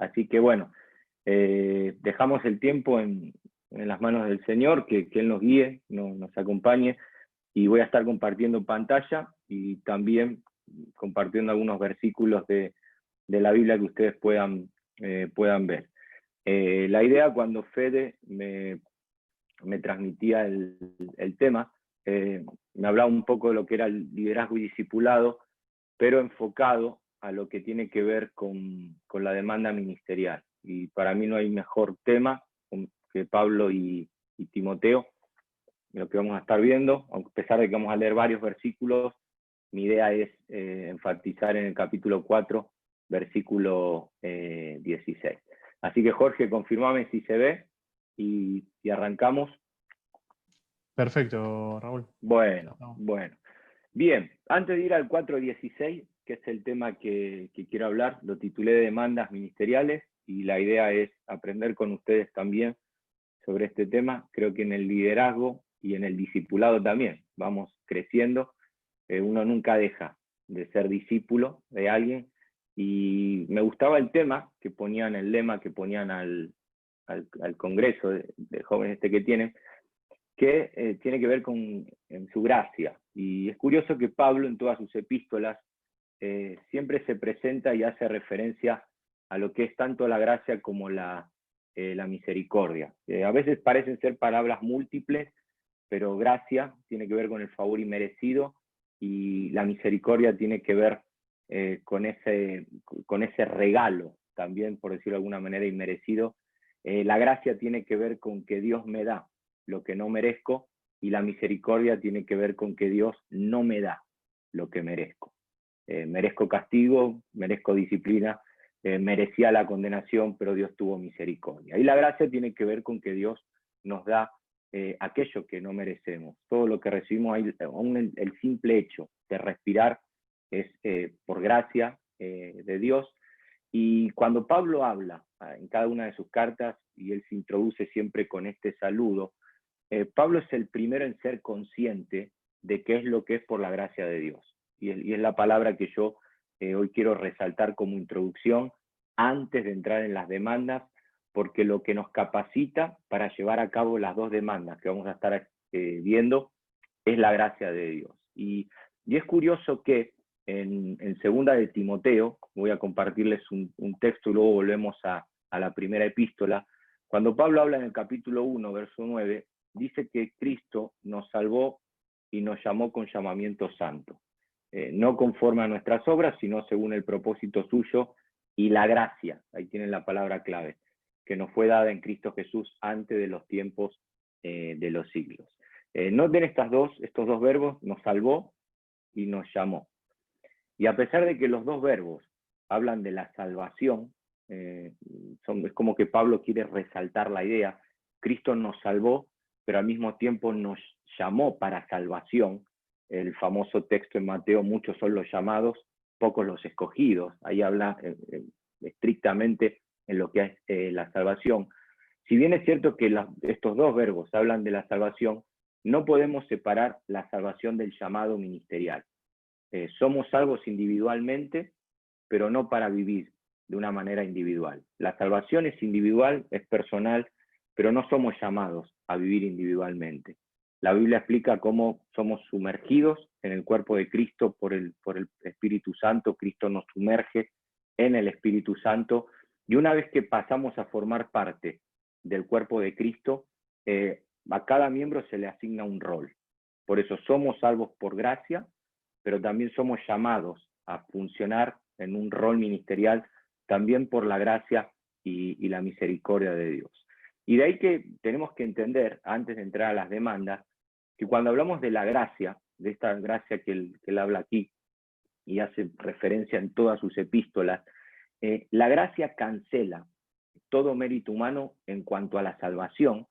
Así que bueno, dejamos el tiempo en las manos del Señor, que Él nos guíe, nos acompañe, y voy a estar compartiendo pantalla y también compartiendo algunos versículos de la Biblia que ustedes puedan ver. La idea, cuando Fede me transmitía el tema, me hablaba un poco de lo que era el liderazgo y discipulado, pero enfocado a lo que tiene que ver con la demanda ministerial. Y para mí no hay mejor tema que Pablo y Timoteo, lo que vamos a estar viendo, a pesar de que vamos a leer varios versículos. Mi idea es enfatizar en el capítulo 4, versículo 16. Así que Jorge, confirmame si se ve y arrancamos. Perfecto, Raúl. Bueno. Bien, antes de ir al 4.16, que es el tema que quiero hablar, lo titulé Demandas Ministeriales, y la idea es aprender con ustedes también sobre este tema. Creo que en el liderazgo y en el discipulado también vamos creciendo. Uno nunca deja de ser discípulo de alguien, y me gustaba el tema que ponían, el lema que ponían al congreso de jóvenes que tienen, que tiene que ver con su gracia. Y es curioso que Pablo en todas sus epístolas siempre se presenta y hace referencia a lo que es tanto la gracia como la misericordia. A veces parecen ser palabras múltiples, pero gracia tiene que ver con el favor inmerecido, y la misericordia tiene que ver con ese regalo, también, por decirlo de alguna manera, inmerecido. La gracia tiene que ver con que Dios me da lo que no merezco, y la misericordia tiene que ver con que Dios no me da lo que merezco. Merezco castigo, merezco disciplina, merecía la condenación, pero Dios tuvo misericordia. Y la gracia tiene que ver con que Dios nos da aquello que no merecemos. Todo lo que recibimos, aún el simple hecho de respirar, es por gracia de Dios. Y cuando Pablo habla en cada una de sus cartas, y él se introduce siempre con este saludo, Pablo es el primero en ser consciente de qué es lo que es por la gracia de Dios. Y es la palabra que yo hoy quiero resaltar como introducción antes de entrar en las demandas, porque lo que nos capacita para llevar a cabo las dos demandas que vamos a estar viendo es la gracia de Dios. Y es curioso que en segunda de Timoteo, voy a compartirles un texto y luego volvemos a la primera epístola. Cuando Pablo habla en el capítulo 1, verso 9, dice que Cristo nos salvó y nos llamó con llamamiento santo, no conforme a nuestras obras, sino según el propósito suyo y la gracia, ahí tienen la palabra clave, que nos fue dada en Cristo Jesús antes de los tiempos de los siglos. Noten estos dos verbos, nos salvó y nos llamó. Y a pesar de que los dos verbos hablan de la salvación, es como que Pablo quiere resaltar la idea. Cristo nos salvó, pero al mismo tiempo nos llamó para salvación. El famoso texto en Mateo: muchos son los llamados, pocos los escogidos. Ahí habla estrictamente en lo que es la salvación. Si bien es cierto que estos dos verbos hablan de la salvación, no podemos separar la salvación del llamado ministerial. Somos salvos individualmente, pero no para vivir de una manera individual. La salvación es individual, es personal, pero no somos llamados a vivir individualmente. La Biblia explica cómo somos sumergidos en el cuerpo de Cristo por el Espíritu Santo. Cristo nos sumerge en el Espíritu Santo, y una vez que pasamos a formar parte del cuerpo de Cristo, a cada miembro se le asigna un rol. Por eso somos salvos por gracia, pero también somos llamados a funcionar en un rol ministerial también por la gracia y la misericordia de Dios. Y de ahí que tenemos que entender, antes de entrar a las demandas, que cuando hablamos de la gracia, de esta gracia que él habla aquí y hace referencia en todas sus epístolas, la gracia cancela todo mérito humano en cuanto a la salvación,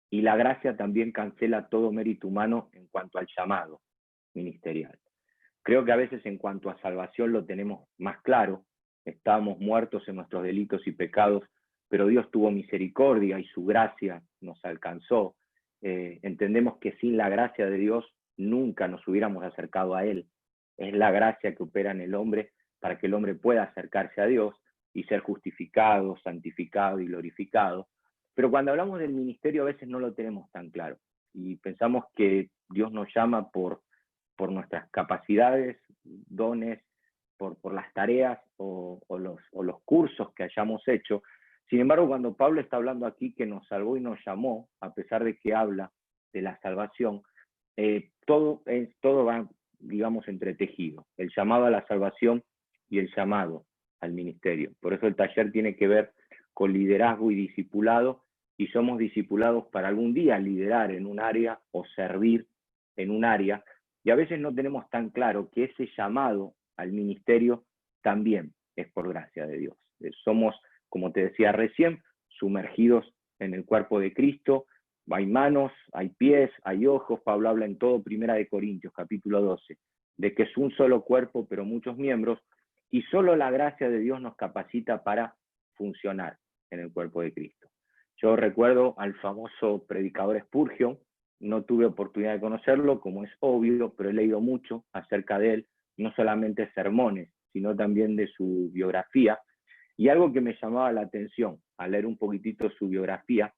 y la gracia también cancela todo mérito humano en cuanto al llamado ministerial. Creo que a veces en cuanto a salvación lo tenemos más claro. Estábamos muertos en nuestros delitos y pecados, pero Dios tuvo misericordia y su gracia nos alcanzó. Entendemos que sin la gracia de Dios nunca nos hubiéramos acercado a Él. Es la gracia que opera en el hombre para que el hombre pueda acercarse a Dios, y ser justificado, santificado y glorificado. Pero cuando hablamos del ministerio a veces no lo tenemos tan claro y pensamos que Dios nos llama por nuestras capacidades, dones, por las tareas o los cursos que hayamos hecho. Sin embargo, cuando Pablo está hablando aquí que nos salvó y nos llamó, a pesar de que habla de la salvación, todo va, digamos, entretejido. El llamado a la salvación y el llamado al ministerio. Por eso el taller tiene que ver con liderazgo y discipulado, y somos discipulados para algún día liderar en un área o servir en un área, y a veces no tenemos tan claro que ese llamado al ministerio también es por gracia de Dios. Somos, como te decía recién, sumergidos en el cuerpo de Cristo. Hay manos, hay pies, hay ojos. Pablo habla en todo 1 Corintios, capítulo 12, de que es un solo cuerpo, pero muchos miembros, y solo la gracia de Dios nos capacita para funcionar en el cuerpo de Cristo. Yo recuerdo al famoso predicador Spurgeon, no tuve oportunidad de conocerlo, como es obvio, pero he leído mucho acerca de él, no solamente sermones, sino también de su biografía. Y algo que me llamaba la atención al leer un poquitito su biografía,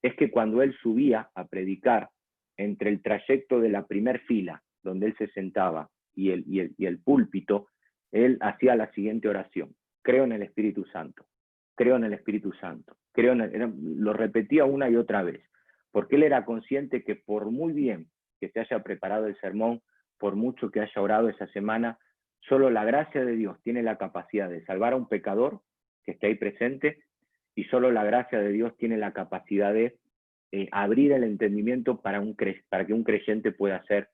es que cuando él subía a predicar, entre el trayecto de la primer fila, donde él se sentaba, y el púlpito, él hacía la siguiente oración: creo en el Espíritu Santo, creo en el Espíritu Santo, lo repetía una y otra vez, porque él era consciente que por muy bien que se haya preparado el sermón, por mucho que haya orado esa semana, solo la gracia de Dios tiene la capacidad de salvar a un pecador que esté ahí presente, y solo la gracia de Dios tiene la capacidad de abrir el entendimiento para que un creyente pueda ser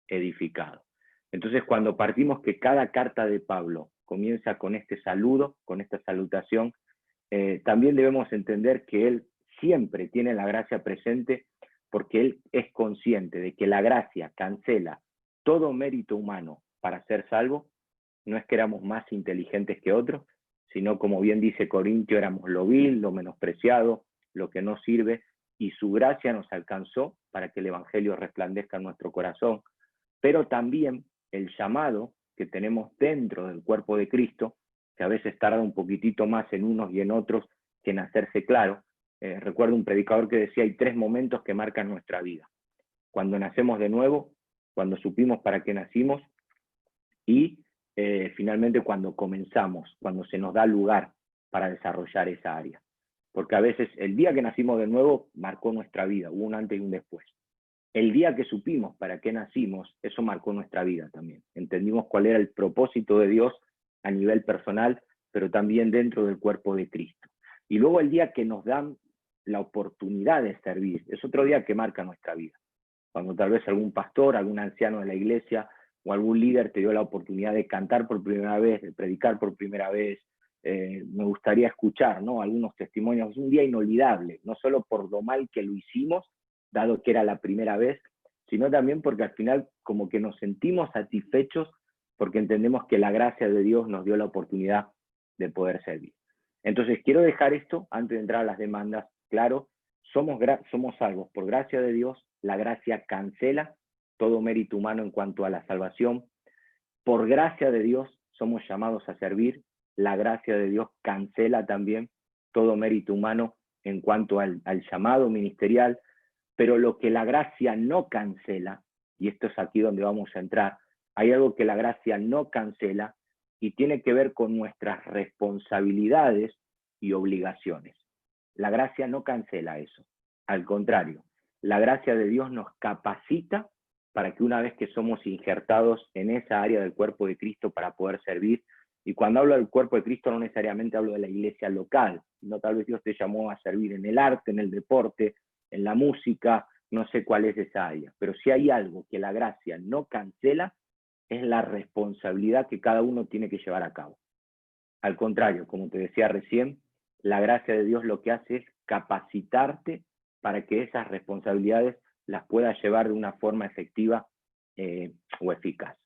edificado. Entonces, cuando partimos que cada carta de Pablo comienza con este saludo, con esta salutación, también debemos entender que él siempre tiene la gracia presente, porque él es consciente de que la gracia cancela todo mérito humano para ser salvo. No es que éramos más inteligentes que otros, sino, como bien dice Corintio, éramos lo vil, lo menospreciado, lo que no sirve, y su gracia nos alcanzó para que el Evangelio resplandezca en nuestro corazón. Pero también el llamado que tenemos dentro del cuerpo de Cristo, que a veces tarda un poquitito más en unos y en otros que en hacerse claro. Recuerdo un predicador que decía: hay 3 momentos que marcan nuestra vida: cuando nacemos de nuevo, cuando supimos para qué nacimos, y finalmente cuando comenzamos, cuando se nos da lugar para desarrollar esa área. Porque a veces el día que nacimos de nuevo marcó nuestra vida, hubo un antes y un después. El día que supimos para qué nacimos, eso marcó nuestra vida también. Entendimos cuál era el propósito de Dios a nivel personal, pero también dentro del cuerpo de Cristo. Y luego el día que nos dan la oportunidad de servir, es otro día que marca nuestra vida. Cuando tal vez algún pastor, algún anciano de la iglesia o algún líder te dio la oportunidad de cantar por primera vez, de predicar por primera vez. Me gustaría escuchar, ¿no?, algunos testimonios. Es un día inolvidable, no solo por lo mal que lo hicimos, dado que era la primera vez, sino también porque al final como que nos sentimos satisfechos porque entendemos que la gracia de Dios nos dio la oportunidad de poder servir. Entonces quiero dejar esto, antes de entrar a las demandas, claro: somos salvos por gracia de Dios. La gracia cancela todo mérito humano en cuanto a la salvación. Por gracia de Dios somos llamados a servir. La gracia de Dios cancela también todo mérito humano en cuanto al llamado ministerial. Pero lo que la gracia no cancela, y esto es aquí donde vamos a entrar, hay algo que la gracia no cancela y tiene que ver con nuestras responsabilidades y obligaciones. La gracia no cancela eso. Al contrario, la gracia de Dios nos capacita para que una vez que somos injertados en esa área del cuerpo de Cristo para poder servir, y cuando hablo del cuerpo de Cristo no necesariamente hablo de la iglesia local, sino tal vez Dios te llamó a servir en el arte, en el deporte, en la música, no sé cuál es esa área, pero si hay algo que la gracia no cancela, es la responsabilidad que cada uno tiene que llevar a cabo. Al contrario, como te decía recién, la gracia de Dios lo que hace es capacitarte para que esas responsabilidades las puedas llevar de una forma efectiva o eficaz.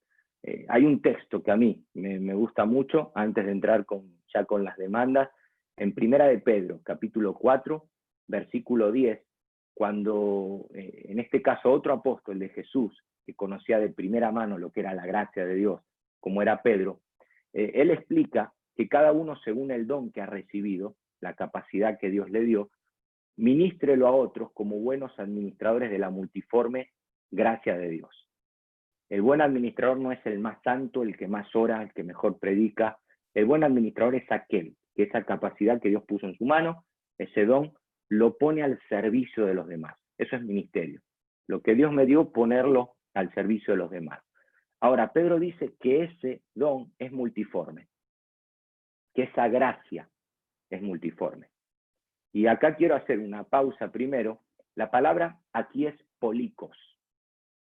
Hay un texto que a mí me gusta mucho, antes de entrar ya con las demandas, en 1 de Pedro, capítulo 4, versículo 10, cuando en este caso otro apóstol de Jesús, que conocía de primera mano lo que era la gracia de Dios, como era Pedro, él explica que cada uno, según el don que ha recibido, la capacidad que Dios le dio, ministrelo a otros como buenos administradores de la multiforme gracia de Dios. El buen administrador no es el más santo, el que más ora, el que mejor predica. El buen administrador es aquel que esa capacidad que Dios puso en su mano, ese don, lo pone al servicio de los demás. Eso es ministerio. Lo que Dios me dio, ponerlo al servicio de los demás. Ahora, Pedro dice que ese don es multiforme, que esa gracia es multiforme. Y acá quiero hacer una pausa primero. La palabra aquí es policos,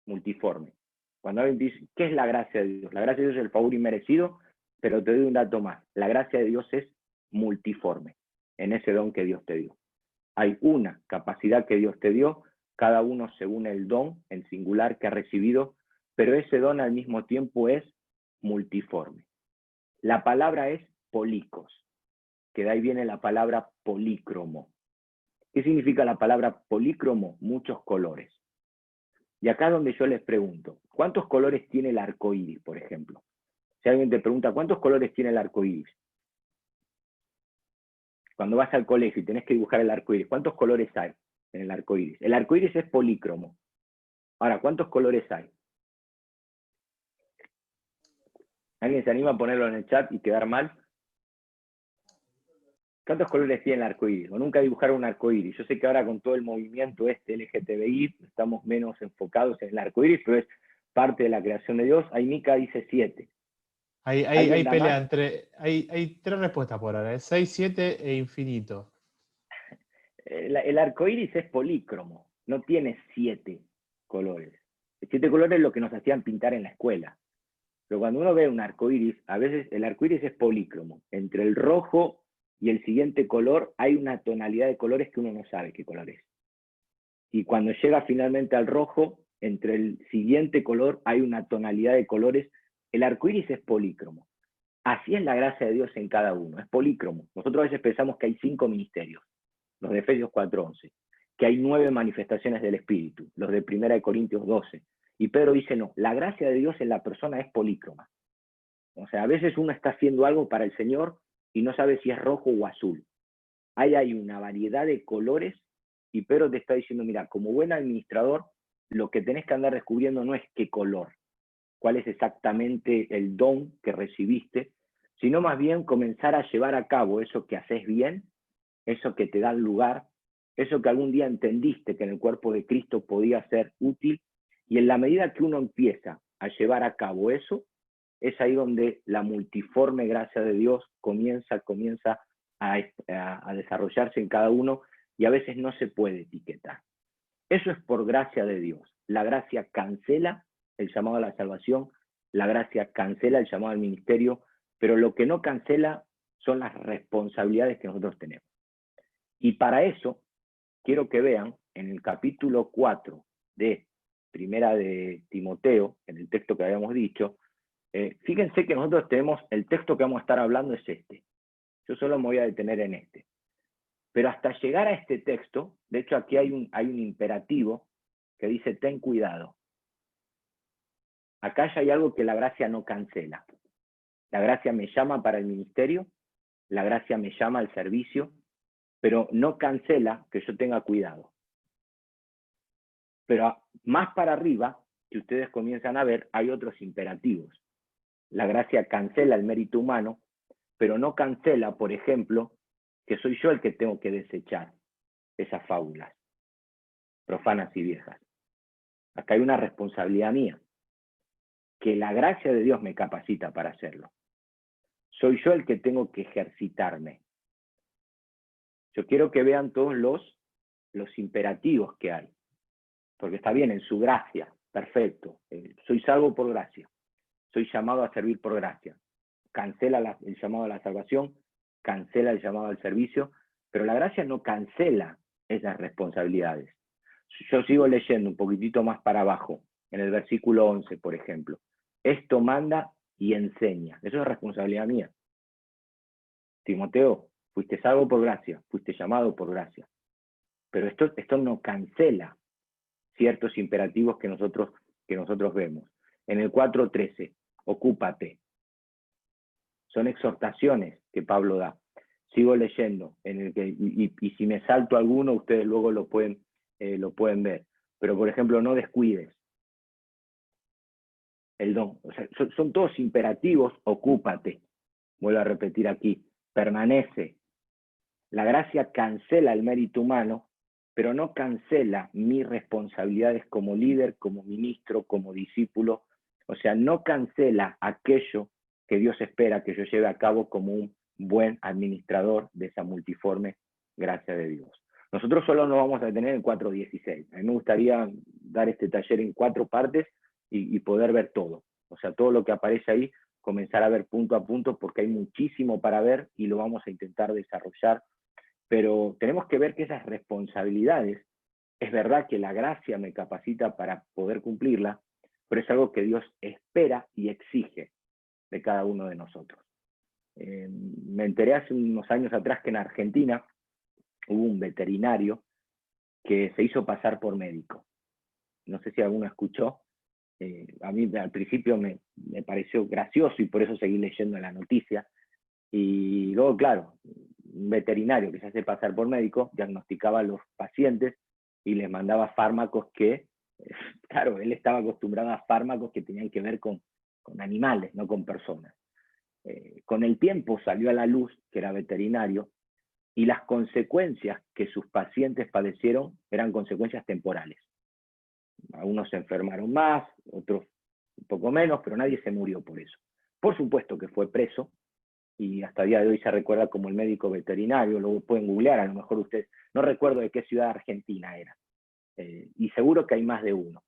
multiforme. Cuando alguien dice, ¿qué es la gracia de Dios? La gracia de Dios es el favor inmerecido, pero te doy un dato más. La gracia de Dios es multiforme en ese don que Dios te dio. Hay una capacidad que Dios te dio, cada uno según el don en singular que ha recibido, pero ese don al mismo tiempo es multiforme. La palabra es policos, que de ahí viene la palabra polícromo. ¿Qué significa la palabra polícromo? Muchos colores. Y acá es donde yo les pregunto, ¿cuántos colores tiene el arco iris, por ejemplo? Si alguien te pregunta, ¿cuántos colores tiene el arco iris? Cuando vas al colegio y tenés que dibujar el arco iris, ¿cuántos colores hay en el arco iris? El arco iris es polícromo. Ahora, ¿cuántos colores hay? ¿Alguien se anima a ponerlo en el chat y quedar mal? ¿Cuántos colores tiene el arco iris? O nunca dibujaron un arco iris. Yo sé que ahora con todo el movimiento LGTBI estamos menos enfocados en el arco iris, pero es parte de la creación de Dios. Ahí Mica dice 7. Hay pelea entre. Hay 3 respuestas por ahora: 6, 7 e infinito. El arco iris es polícromo, no tiene 7 colores. 7 colores es lo que nos hacían pintar en la escuela. Pero cuando uno ve un arco iris, a veces el arco iris es polícromo. Entre el rojo y el siguiente color hay una tonalidad de colores que uno no sabe qué color es. Y cuando llega finalmente al rojo, entre el siguiente color hay una tonalidad de colores. El arco iris es polícromo. Así es la gracia de Dios en cada uno, es polícromo. Nosotros a veces pensamos que hay 5 ministerios, los de Efesios 4:11, que hay 9 manifestaciones del Espíritu, los de 1 Corintios 12. Y Pedro dice, no, la gracia de Dios en la persona es polícroma. O sea, a veces uno está haciendo algo para el Señor y no sabe si es rojo o azul. Ahí hay una variedad de colores y Pedro te está diciendo, mira, como buen administrador, lo que tenés que andar descubriendo no es qué color, cuál es exactamente el don que recibiste, sino más bien comenzar a llevar a cabo eso que haces bien, eso que te da lugar, eso que algún día entendiste que en el cuerpo de Cristo podía ser útil, y en la medida que uno empieza a llevar a cabo eso, es ahí donde la multiforme gracia de Dios comienza a desarrollarse en cada uno, y a veces no se puede etiquetar. Eso es por gracia de Dios. La gracia cancela el llamado a la salvación, la gracia cancela el llamado al ministerio, pero lo que no cancela son las responsabilidades que nosotros tenemos. Y para eso, quiero que vean en el capítulo 4 de Primera de Timoteo, en el texto que habíamos dicho, fíjense que nosotros tenemos, el texto que vamos a estar hablando es este. Yo solo me voy a detener en este. Pero hasta llegar a este texto, de hecho aquí hay un imperativo que dice, ten cuidado. Acá ya hay algo que la gracia no cancela. La gracia me llama para el ministerio, la gracia me llama al servicio, pero no cancela que yo tenga cuidado. Pero más para arriba, si ustedes comienzan a ver, hay otros imperativos. La gracia cancela el mérito humano, pero no cancela, por ejemplo, que soy yo el que tengo que desechar esas fábulas profanas y viejas. Acá hay una responsabilidad mía, que la gracia de Dios me capacita para hacerlo. Soy yo el que tengo que ejercitarme. Yo quiero que vean todos los imperativos que hay, porque está bien, en su gracia, perfecto. Soy salvo por gracia, soy llamado a servir por gracia. Cancela el llamado a la salvación, cancela el llamado al servicio, pero la gracia no cancela esas responsabilidades. Yo sigo leyendo un poquitito más para abajo, en el versículo 11, por ejemplo. Esto manda y enseña. Eso es responsabilidad mía. Timoteo, fuiste salvo por gracia, fuiste llamado por gracia. Pero esto no cancela ciertos imperativos que nosotros vemos. En el 4:13, ocúpate. son exhortaciones que Pablo da. Sigo leyendo, y si me salto alguno, ustedes luego lo pueden ver. Pero, por ejemplo, no descuides el don. O sea, son todos imperativos. Ocúpate. Vuelvo a repetir aquí. Permanece. La gracia cancela el mérito humano, pero no cancela mis responsabilidades como líder, como ministro, como discípulo. O sea, no cancela aquello que Dios espera que yo lleve a cabo como un buen administrador de esa multiforme gracia de Dios. Nosotros solo nos vamos a detener en 4.16. A mí me gustaría dar este taller en 4 partes y poder ver todo. O sea, todo lo que aparece ahí, comenzar a ver punto a punto, porque hay muchísimo para ver y lo vamos a intentar desarrollar. Pero tenemos que ver que esas responsabilidades, es verdad que la gracia me capacita para poder cumplirla, pero es algo que Dios espera y exige de cada uno de nosotros. Me enteré hace unos años atrás que en Argentina hubo un veterinario que se hizo pasar por médico. No sé si alguno escuchó. A mí al principio me pareció gracioso y por eso seguí leyendo la noticia. Y luego, claro, un veterinario que se hace pasar por médico diagnosticaba a los pacientes y les mandaba fármacos que, claro, él estaba acostumbrado a fármacos que tenían que ver con animales, no con personas. Con el tiempo salió a la luz que era veterinario y las consecuencias que sus pacientes padecieron eran consecuencias temporales. Algunos se enfermaron más, otros un poco menos, pero nadie se murió por eso. Por supuesto que fue preso, y hasta el día de hoy se recuerda como el médico veterinario, luego pueden googlear, a lo mejor ustedes, no recuerdo de qué ciudad argentina era, y seguro que hay más de uno.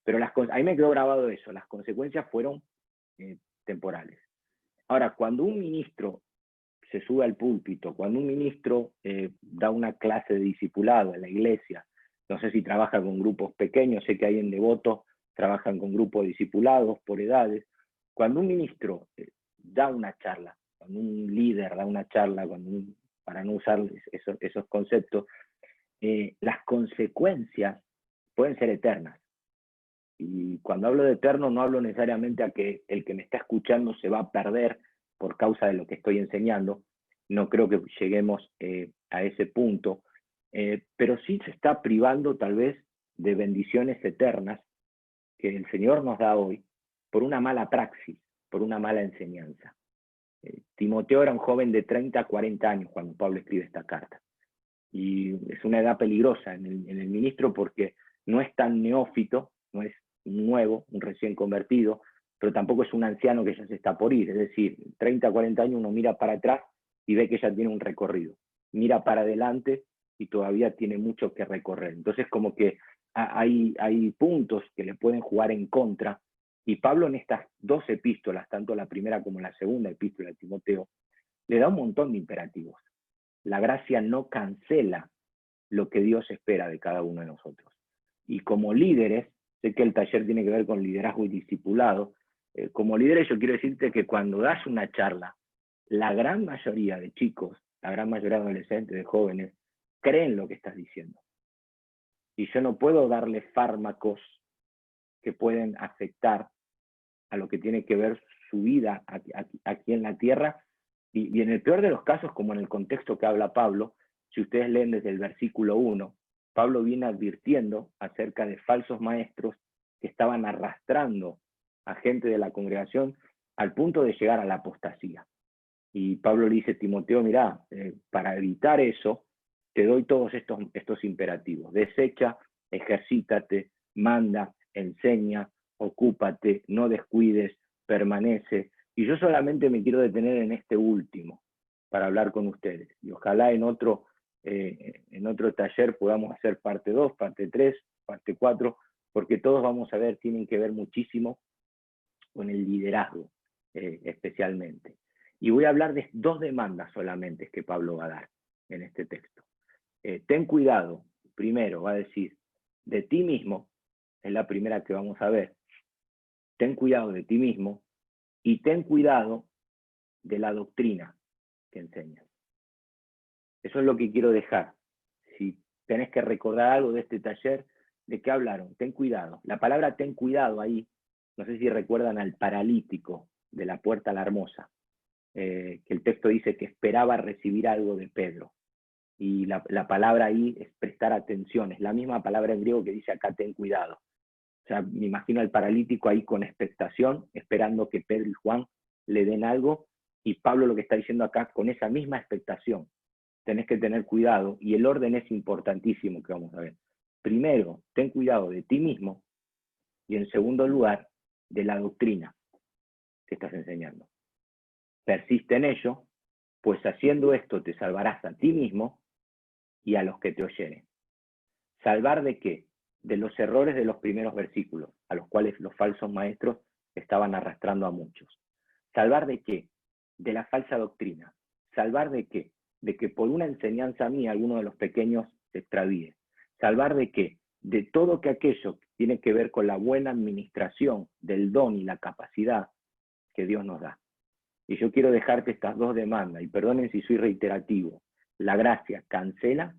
Pero a mí me quedó grabado eso, las consecuencias fueron temporales. Ahora, cuando un ministro se sube al púlpito, cuando un ministro da una clase de discipulado en la iglesia, no sé si trabaja con grupos pequeños, sé que hay en Devoto, trabajan con grupos discipulados por edades, cuando un ministro da una charla, cuando un líder da una charla, para no usar esos conceptos, las consecuencias pueden ser eternas. Y cuando hablo de eterno no hablo necesariamente a que el que me está escuchando se va a perder por causa de lo que estoy enseñando. No creo que lleguemos a ese punto, pero sí se está privando tal vez de bendiciones eternas que el Señor nos da hoy por una mala praxis, por una mala enseñanza. Timoteo era un joven de 30 a 40 años cuando Pablo escribe esta carta. Y es una edad peligrosa en el ministro porque no es tan neófito, no es nuevo, un recién convertido, pero tampoco es un anciano que ya se está por ir. Es decir, 30 a 40 años uno mira para atrás y ve que ya tiene un recorrido. Mira para adelante y todavía tiene mucho que recorrer. Entonces como que hay puntos que le pueden jugar en contra. Y Pablo en estas 2 epístolas, tanto la primera como la segunda epístola de Timoteo, le da un montón de imperativos. La gracia no cancela lo que Dios espera de cada uno de nosotros. Y como líderes, sé que el taller tiene que ver con liderazgo y discipulado, como líderes yo quiero decirte que cuando das una charla, la gran mayoría de chicos, la gran mayoría de adolescentes, de jóvenes, creen lo que estás diciendo. Y yo no puedo darle fármacos que pueden afectar a lo que tiene que ver su vida aquí en la tierra, y en el peor de los casos, como en el contexto que habla Pablo, si ustedes leen desde el versículo 1, Pablo viene advirtiendo acerca de falsos maestros que estaban arrastrando a gente de la congregación al punto de llegar a la apostasía. Y Pablo le dice a Timoteo, mirá, para evitar eso, te doy todos estos imperativos. Desecha, ejercítate, manda, enseña, ocúpate, no descuides, permanece. Y yo solamente me quiero detener en este último para hablar con ustedes. Y ojalá en otro taller podamos hacer parte 2, parte 3, parte 4, porque todos vamos a ver, tienen que ver muchísimo con el liderazgo, especialmente. Y voy a hablar de 2 demandas solamente que Pablo va a dar en este texto. Ten cuidado, primero va a decir, de ti mismo, es la primera que vamos a ver. Ten cuidado de ti mismo y ten cuidado de la doctrina que enseñas. Eso es lo que quiero dejar. Si tenés que recordar algo de este taller, ¿de qué hablaron? Ten cuidado. La palabra ten cuidado ahí, no sé si recuerdan al paralítico de la Puerta a la Hermosa. que el texto dice que esperaba recibir algo de Pedro. Y la palabra ahí es prestar atención, es la misma palabra en griego que dice acá ten cuidado. O sea, me imagino al paralítico ahí con expectación, esperando que Pedro y Juan le den algo, y Pablo lo que está diciendo acá, con esa misma expectación, tenés que tener cuidado, y el orden es importantísimo que vamos a ver. Primero, ten cuidado de ti mismo, y en segundo lugar, de la doctrina que estás enseñando. Persiste en ello, pues haciendo esto te salvarás a ti mismo y a los que te oyeren. ¿Salvar de qué? De los errores de los primeros versículos, a los cuales los falsos maestros estaban arrastrando a muchos. ¿Salvar de qué? De la falsa doctrina. ¿Salvar de qué? De que por una enseñanza mía alguno de los pequeños se extravíe. ¿Salvar de qué? De todo que aquello que tiene que ver con la buena administración del don y la capacidad que Dios nos da. Y yo quiero dejarte estas dos demandas, y perdonen si soy reiterativo. La gracia cancela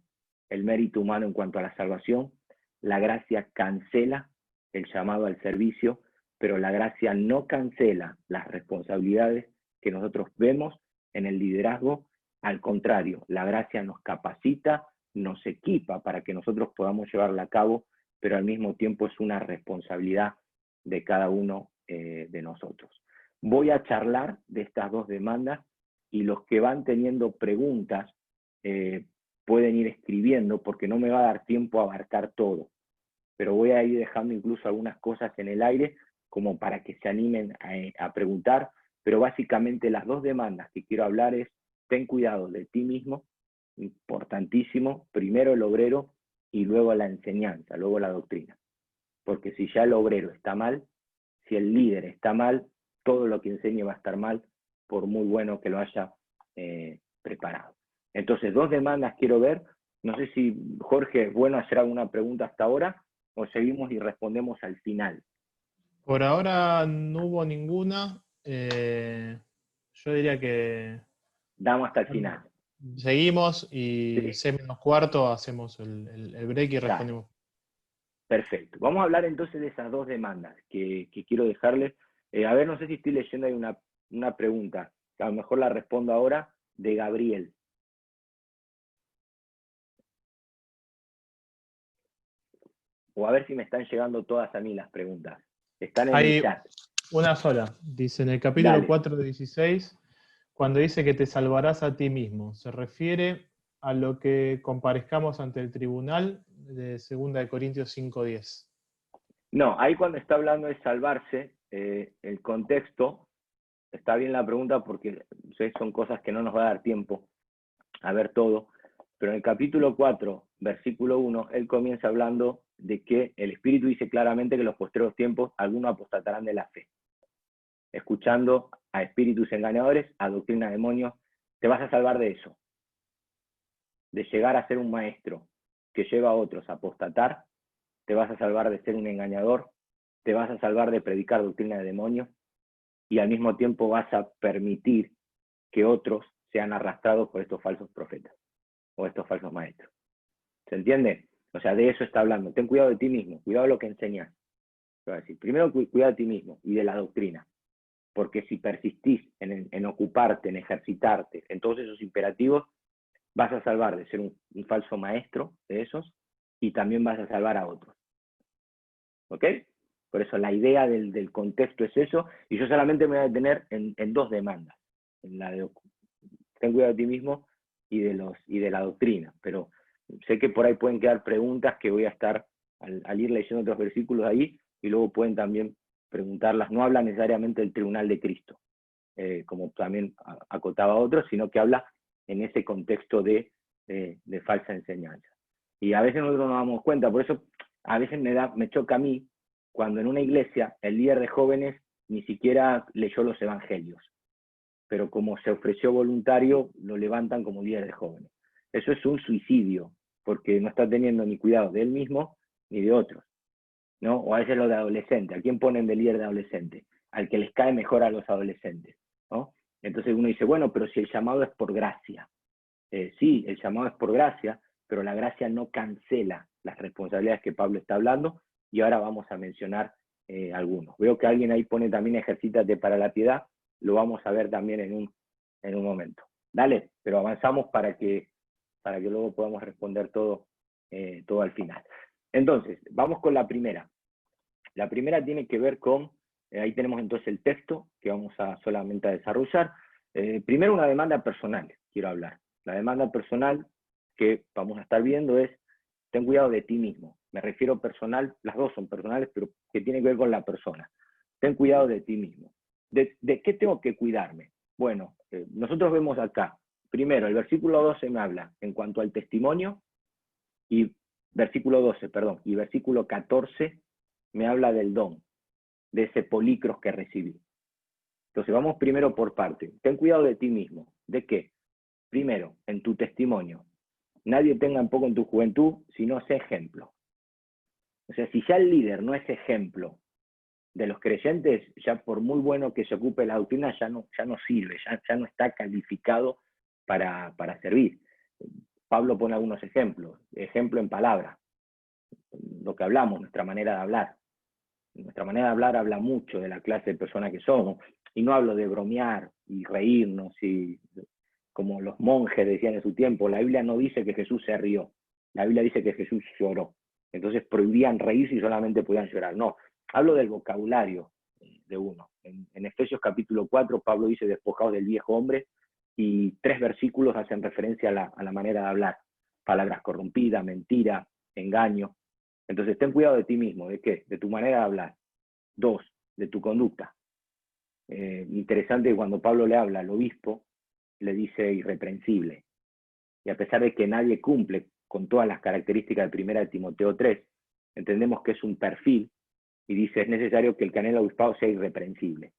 el mérito humano en cuanto a la salvación, la gracia cancela el llamado al servicio, pero la gracia no cancela las responsabilidades que nosotros vemos en el liderazgo. Al contrario, la gracia nos capacita, nos equipa para que nosotros podamos llevarla a cabo, pero al mismo tiempo es una responsabilidad de cada uno de nosotros. Voy a charlar de estas dos demandas, y los que van teniendo preguntas pueden ir escribiendo, porque no me va a dar tiempo a abarcar todo, pero voy a ir dejando incluso algunas cosas en el aire como para que se animen a preguntar, pero básicamente las dos demandas que quiero hablar es: ten cuidado de ti mismo, importantísimo, primero el obrero y luego la enseñanza, luego la doctrina, porque si ya el obrero está mal, si el líder está mal, todo lo que enseñe va a estar mal, por muy bueno que lo haya preparado. Entonces, dos demandas quiero ver. No sé si, Jorge, es bueno hacer alguna pregunta hasta ahora, o seguimos y respondemos al final. Por ahora no hubo ninguna. Yo diría que Damos hasta el final. seguimos y Sí. 6:45 hacemos el break y respondemos. Perfecto. Vamos a hablar entonces de esas dos demandas que quiero dejarles. A ver, no sé si estoy leyendo ahí una pregunta, que a lo mejor la respondo ahora, de Gabriel. O a ver si me están llegando todas a mí las preguntas. Están en el Hay chat. una sola. Dice en el capítulo Dale. 4:16, cuando dice que te salvarás a ti mismo, ¿se refiere a lo que comparezcamos ante el tribunal de 2 Corintios 5:10? No, ahí cuando está hablando de salvarse, el contexto, está bien la pregunta porque son cosas que no nos va a dar tiempo a ver todo, pero en el capítulo 4, versículo 1, él comienza hablando de que el Espíritu dice claramente que en los postreros tiempos algunos apostatarán de la fe, escuchando a espíritus engañadores, a doctrina de demonios. Te vas a salvar de eso, de llegar a ser un maestro que lleva a otros a apostatar. Te vas a salvar de ser un engañador, te vas a salvar de predicar doctrina de demonios, y al mismo tiempo vas a permitir que otros sean arrastrados por estos falsos profetas o estos falsos maestros. ¿Se entiende? O sea, de eso está hablando. Ten cuidado de ti mismo, cuidado de lo que enseñas. Primero, cuidado de ti mismo y de la doctrina, porque si persistís en ocuparte, en ejercitarte, en todos esos imperativos, vas a salvar de ser un falso maestro de esos, y también vas a salvar a otros. ¿Ok? Por eso la idea del contexto es eso, y yo solamente me voy a detener en dos demandas, en la de ten cuidado de ti mismo y de la doctrina, pero sé que por ahí pueden quedar preguntas que voy a estar, al ir leyendo otros versículos ahí, y luego pueden también preguntarlas. No habla necesariamente del tribunal de Cristo, como también acotaba otros, sino que habla en ese contexto de falsa enseñanza. Y a veces nosotros nos damos cuenta, por eso a veces me choca a mí cuando en una iglesia el líder de jóvenes ni siquiera leyó los evangelios, pero como se ofreció voluntario, lo levantan como líder de jóvenes. Eso es un suicidio, porque no está teniendo ni cuidado de él mismo ni de otros, ¿no? O a veces lo de adolescente. ¿A quién ponen de líder de adolescente? Al que les cae mejor a los adolescentes, ¿no? Entonces uno dice, bueno, pero si el llamado es por gracia. Sí, el llamado es por gracia, pero la gracia no cancela las responsabilidades que Pablo está hablando, y ahora vamos a mencionar algunos. Veo que alguien ahí pone también ejercítate para la piedad, lo vamos a ver también en un momento. Dale, pero avanzamos para que luego podamos responder todo al final. Entonces, vamos con la primera. La primera tiene que ver con, ahí tenemos entonces el texto que vamos solamente a desarrollar. Primero una demanda personal, quiero hablar. La demanda personal que vamos a estar viendo es, ten cuidado de ti mismo. Me refiero personal, las dos son personales, pero que tiene que ver con la persona. Ten cuidado de ti mismo. ¿De qué tengo que cuidarme? Bueno, nosotros vemos acá, primero, el versículo 12 me habla en cuanto al testimonio, y versículo 12, perdón, y versículo 14 me habla del don, de ese polícros que recibí. Entonces vamos primero por parte. Ten cuidado de ti mismo. ¿De qué? Primero, en tu testimonio. Nadie tenga en poco en tu juventud, sino sé ejemplo. O sea, si ya el líder no es ejemplo de los creyentes, ya por muy bueno que se ocupe la doctrina, ya no sirve, ya no está calificado para servir. Pablo pone algunos ejemplos. Ejemplo en palabra. Lo que hablamos, nuestra manera de hablar. Nuestra manera de hablar habla mucho de la clase de persona que somos. Y no hablo de bromear y reírnos, y como los monjes decían en su tiempo, la Biblia no dice que Jesús se rió, la Biblia dice que Jesús lloró. Entonces prohibían reírse y solamente podían llorar. No, hablo del vocabulario de uno. En Efesios capítulo 4, Pablo dice despojados del viejo hombre, y 3 versículos hacen referencia a la manera de hablar. Palabras corrompidas, mentira, engaño. Entonces ten cuidado de ti mismo. ¿De qué? De tu manera de hablar. 2, de tu conducta. Interesante que cuando Pablo le habla al obispo, le dice irreprensible. Y a pesar de que nadie cumple con todas las características de 1 Timoteo 3, entendemos que es un perfil, y dice, es necesario que el que anhela el obispado sea irreprensible.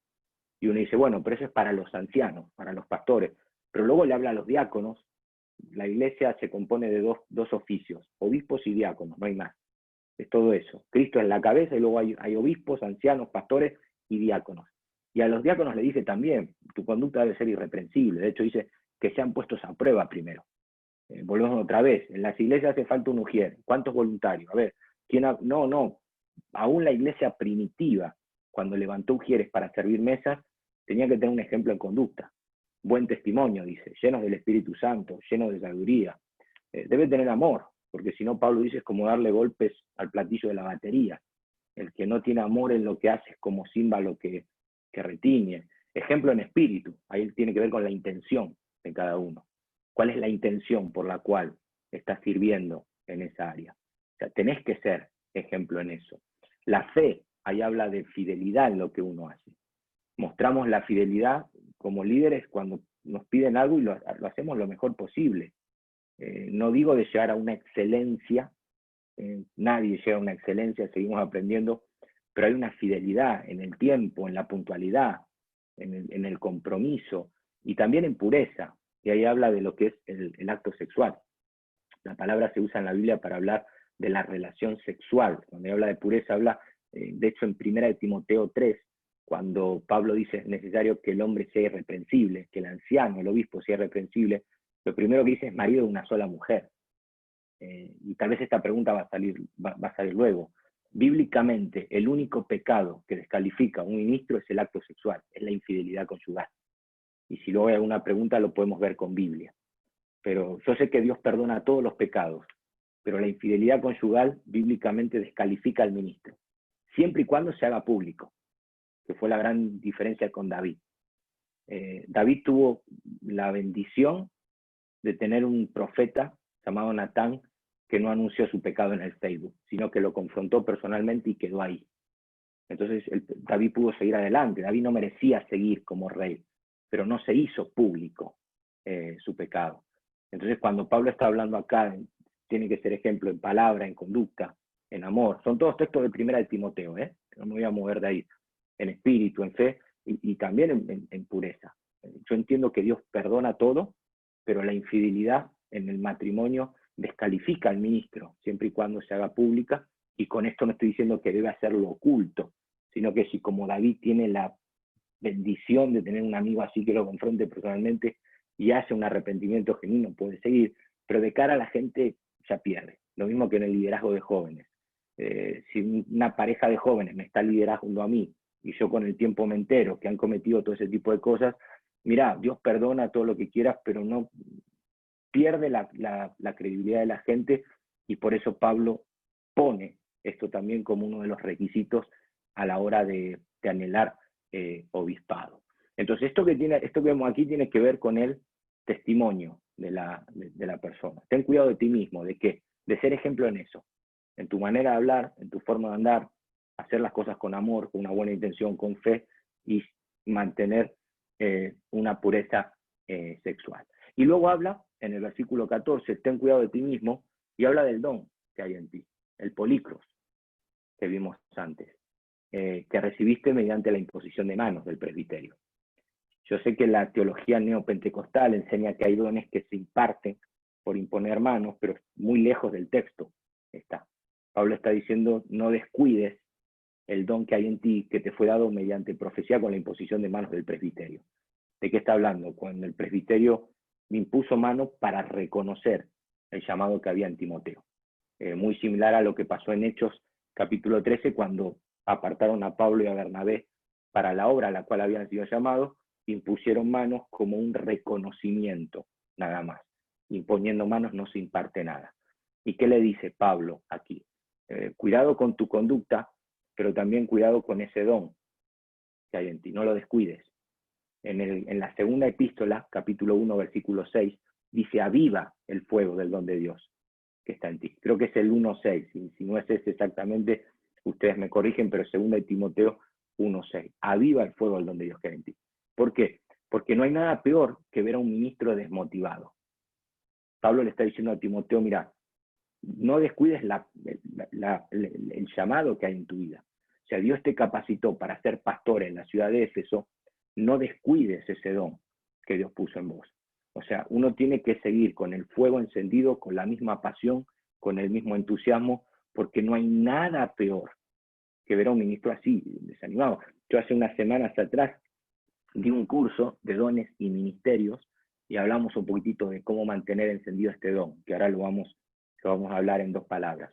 Y uno dice, bueno, pero eso es para los ancianos, para los pastores. Pero luego le habla a los diáconos. La iglesia se compone de dos oficios, obispos y diáconos, no hay más. Es todo eso. Cristo es la cabeza y luego hay obispos, ancianos, pastores y diáconos. Y a los diáconos le dice también, tu conducta debe ser irreprensible. De hecho dice que sean puestos a prueba primero. Volvemos otra vez. En las iglesias hace falta un ujier. ¿Cuántos voluntarios? A ver, no. Aún la iglesia primitiva, cuando levantó ujieres para servir mesas, tenía que tener un ejemplo en conducta. Buen testimonio, dice, llenos del Espíritu Santo, llenos de sabiduría. Debe tener amor, porque si no, Pablo dice, es como darle golpes al platillo de la batería. El que no tiene amor en lo que hace es como címbalo que retiñe. Ejemplo en espíritu, ahí tiene que ver con la intención de cada uno. ¿Cuál es la intención por la cual estás sirviendo en esa área? O sea, tenés que ser ejemplo en eso. La fe, ahí habla de fidelidad en lo que uno hace. Mostramos la fidelidad como líderes cuando nos piden algo y lo hacemos lo mejor posible. No digo de llegar a una excelencia, nadie llega a una excelencia, seguimos aprendiendo, pero hay una fidelidad en el tiempo, en la puntualidad, en el compromiso, y también en pureza, y ahí habla de lo que es el acto sexual. La palabra se usa en la Biblia para hablar de la relación sexual. Cuando habla de pureza, habla, de hecho en 1 Timoteo 3, cuando Pablo dice es necesario que el hombre sea irreprensible, que el anciano, el obispo sea irreprensible, lo primero que dice es marido de una sola mujer. Y tal vez esta pregunta va a salir luego. Bíblicamente, el único pecado que descalifica a un ministro es el acto sexual, es la infidelidad conyugal. Y si luego hay alguna pregunta, lo podemos ver con Biblia. Pero yo sé que Dios perdona todos los pecados, pero la infidelidad conyugal bíblicamente descalifica al ministro, siempre y cuando se haga público, que fue la gran diferencia con David. David tuvo la bendición de tener un profeta llamado Natán, que no anunció su pecado en el Facebook, sino que lo confrontó personalmente y quedó ahí. Entonces David pudo seguir adelante. David no merecía seguir como rey, pero no se hizo público su pecado. Entonces cuando Pablo está hablando acá, tiene que ser ejemplo en palabra, en conducta, en amor. Son todos textos de 1 Timoteo, no me voy a mover de ahí. En espíritu, en fe y también en pureza. Yo entiendo que Dios perdona todo, pero la infidelidad en el matrimonio descalifica al ministro, siempre y cuando se haga pública, y con esto no estoy diciendo que debe hacerlo oculto, sino que si como David tiene la bendición de tener un amigo así que lo confronte personalmente y hace un arrepentimiento genuino, puede seguir, pero de cara a la gente ya pierde. Lo mismo que en el liderazgo de jóvenes. Si una pareja de jóvenes me está liderando a mí, y yo con el tiempo me entero que han cometido todo ese tipo de cosas, mirá, Dios perdona todo lo que quieras, pero no pierde la credibilidad de la gente, y por eso Pablo pone esto también como uno de los requisitos a la hora de anhelar obispado. Entonces, esto que vemos aquí tiene que ver con el testimonio de la persona. Ten cuidado de ti mismo, ¿de qué? De ser ejemplo en eso, en tu manera de hablar, en tu forma de andar, hacer las cosas con amor, con una buena intención, con fe, y mantener una pureza sexual. Y luego habla, en el versículo 14, ten cuidado de ti mismo, y habla del don que hay en ti, el polícros, que vimos antes, que recibiste mediante la imposición de manos del presbiterio. Yo sé que la teología neopentecostal enseña que hay dones que se imparten por imponer manos, pero muy lejos del texto está. Pablo está diciendo, no descuides el don que hay en ti, que te fue dado mediante profecía con la imposición de manos del presbiterio. ¿De qué está hablando? Cuando el presbiterio me impuso mano para reconocer el llamado que había en Timoteo. Muy similar a lo que pasó en Hechos capítulo 13, cuando apartaron a Pablo y a Bernabé para la obra a la cual habían sido llamados, impusieron manos como un reconocimiento, nada más. Imponiendo manos no se imparte nada. ¿Y qué le dice Pablo aquí? Cuidado con tu conducta, pero también cuidado con ese don que hay en ti, no lo descuides. En la segunda epístola, capítulo 1, versículo 6, dice, aviva el fuego del don de Dios que está en ti. Creo que es el 1.6, si no es ese exactamente, ustedes me corrigen, pero segunda de Timoteo 1.6, aviva el fuego del don de Dios que hay en ti. ¿Por qué? Porque no hay nada peor que ver a un ministro desmotivado. Pablo le está diciendo a Timoteo, mira, no descuides el llamado que hay en tu vida. O sea, Dios te capacitó para ser pastor en la ciudad de Éfeso, no descuides ese don que Dios puso en vos. O sea, uno tiene que seguir con el fuego encendido, con la misma pasión, con el mismo entusiasmo, porque no hay nada peor que ver a un ministro así, desanimado. Yo hace unas semanas atrás di un curso de dones y ministerios y hablamos un poquitito de cómo mantener encendido este don, que ahora lo vamos a hablar en 2 palabras.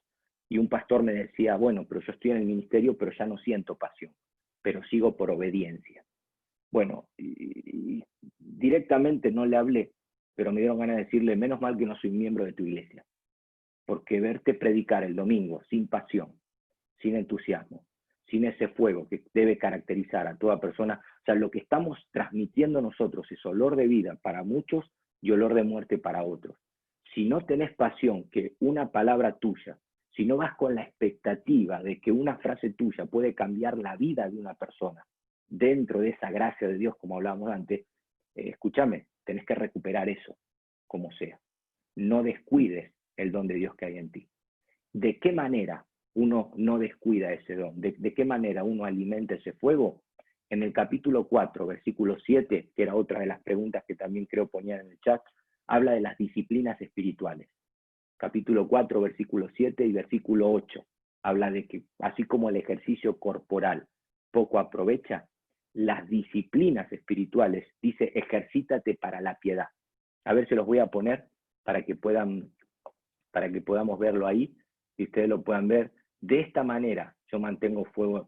Y un pastor me decía, bueno, pero yo estoy en el ministerio, pero ya no siento pasión, pero sigo por obediencia. Bueno, y directamente no le hablé, pero me dieron ganas de decirle, menos mal que no soy miembro de tu iglesia, porque verte predicar el domingo sin pasión, sin entusiasmo, sin ese fuego que debe caracterizar a toda persona, o sea, lo que estamos transmitiendo nosotros es olor de vida para muchos y olor de muerte para otros. Si no tenés pasión, que una palabra tuya, si no vas con la expectativa de que una frase tuya puede cambiar la vida de una persona, dentro de esa gracia de Dios, como hablábamos antes, escúchame, tenés que recuperar eso, como sea. No descuides el don de Dios que hay en ti. ¿De qué manera uno no descuida ese don? ¿De qué manera uno alimenta ese fuego? En el capítulo 4, versículo 7, que era otra de las preguntas que también creo ponían en el chat, habla de las disciplinas espirituales. Capítulo 4, versículo 7 y versículo 8, habla de que así como el ejercicio corporal poco aprovecha, las disciplinas espirituales, dice, ejercítate para la piedad. A ver, se los voy a poner para que podamos verlo ahí, y ustedes lo puedan ver. De esta manera yo mantengo fuego,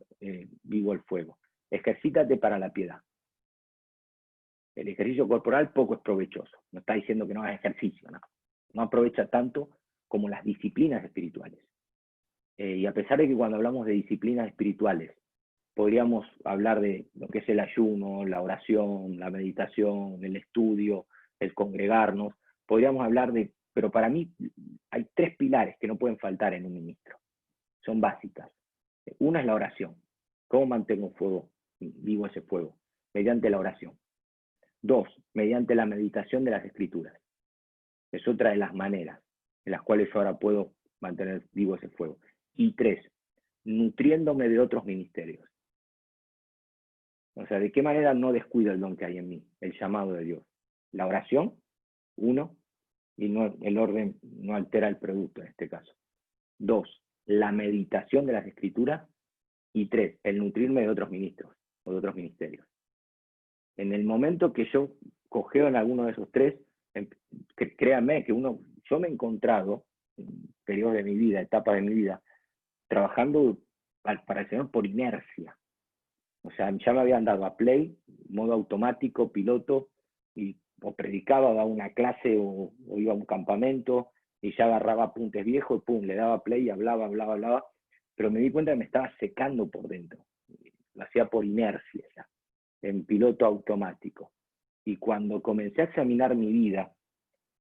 vivo el fuego. Ejercítate para la piedad. El ejercicio corporal poco es provechoso. No está diciendo que no hagas ejercicio, no aprovecha tanto como las disciplinas espirituales. Y a pesar de que cuando hablamos de disciplinas espirituales, podríamos hablar de lo que es el ayuno, la oración, la meditación, el estudio, el congregarnos, podríamos hablar de, pero para mí hay 3 pilares que no pueden faltar en un ministro. Son básicas. Una es la oración. ¿Cómo mantengo fuego, vivo ese fuego? Mediante la oración. 2, mediante la meditación de las Escrituras. Es otra de las maneras en las cuales yo ahora puedo mantener vivo ese fuego. Y 3, nutriéndome de otros ministerios. O sea, ¿de qué manera no descuido el don que hay en mí? El llamado de Dios. La oración, 1, y no, el orden no altera el producto en este caso. 2, la meditación de las Escrituras. Y 3, el nutrirme de otros ministros o de otros ministerios. En el momento que yo cojeo en alguno de esos 3, créanme que yo me he encontrado en periodos de mi vida, etapas de mi vida, trabajando para el Señor por inercia. O sea, ya me habían dado a play, modo automático, piloto, y o predicaba, o daba una clase, o iba a un campamento, y ya agarraba apuntes viejos, y pum, le daba play y hablaba, pero me di cuenta que me estaba secando por dentro. Lo hacía por inercia ya, en piloto automático. Y cuando comencé a examinar mi vida,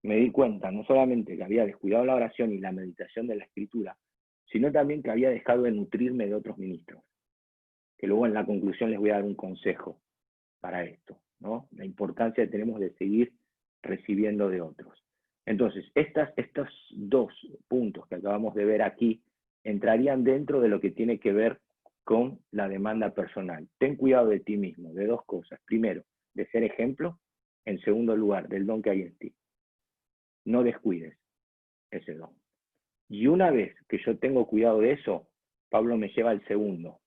me di cuenta no solamente que había descuidado la oración y la meditación de la escritura, sino también que había dejado de nutrirme de otros ministros. Que luego en la conclusión les voy a dar un consejo para esto, ¿no? La importancia que tenemos de seguir recibiendo de otros. Entonces, estos dos puntos que acabamos de ver aquí entrarían dentro de lo que tiene que ver con la demanda personal. Ten cuidado de ti mismo, de dos cosas. Primero, de ser ejemplo. En segundo lugar, del don que hay en ti. No descuides ese don. Y una vez que yo tengo cuidado de eso, Pablo me lleva al segundo,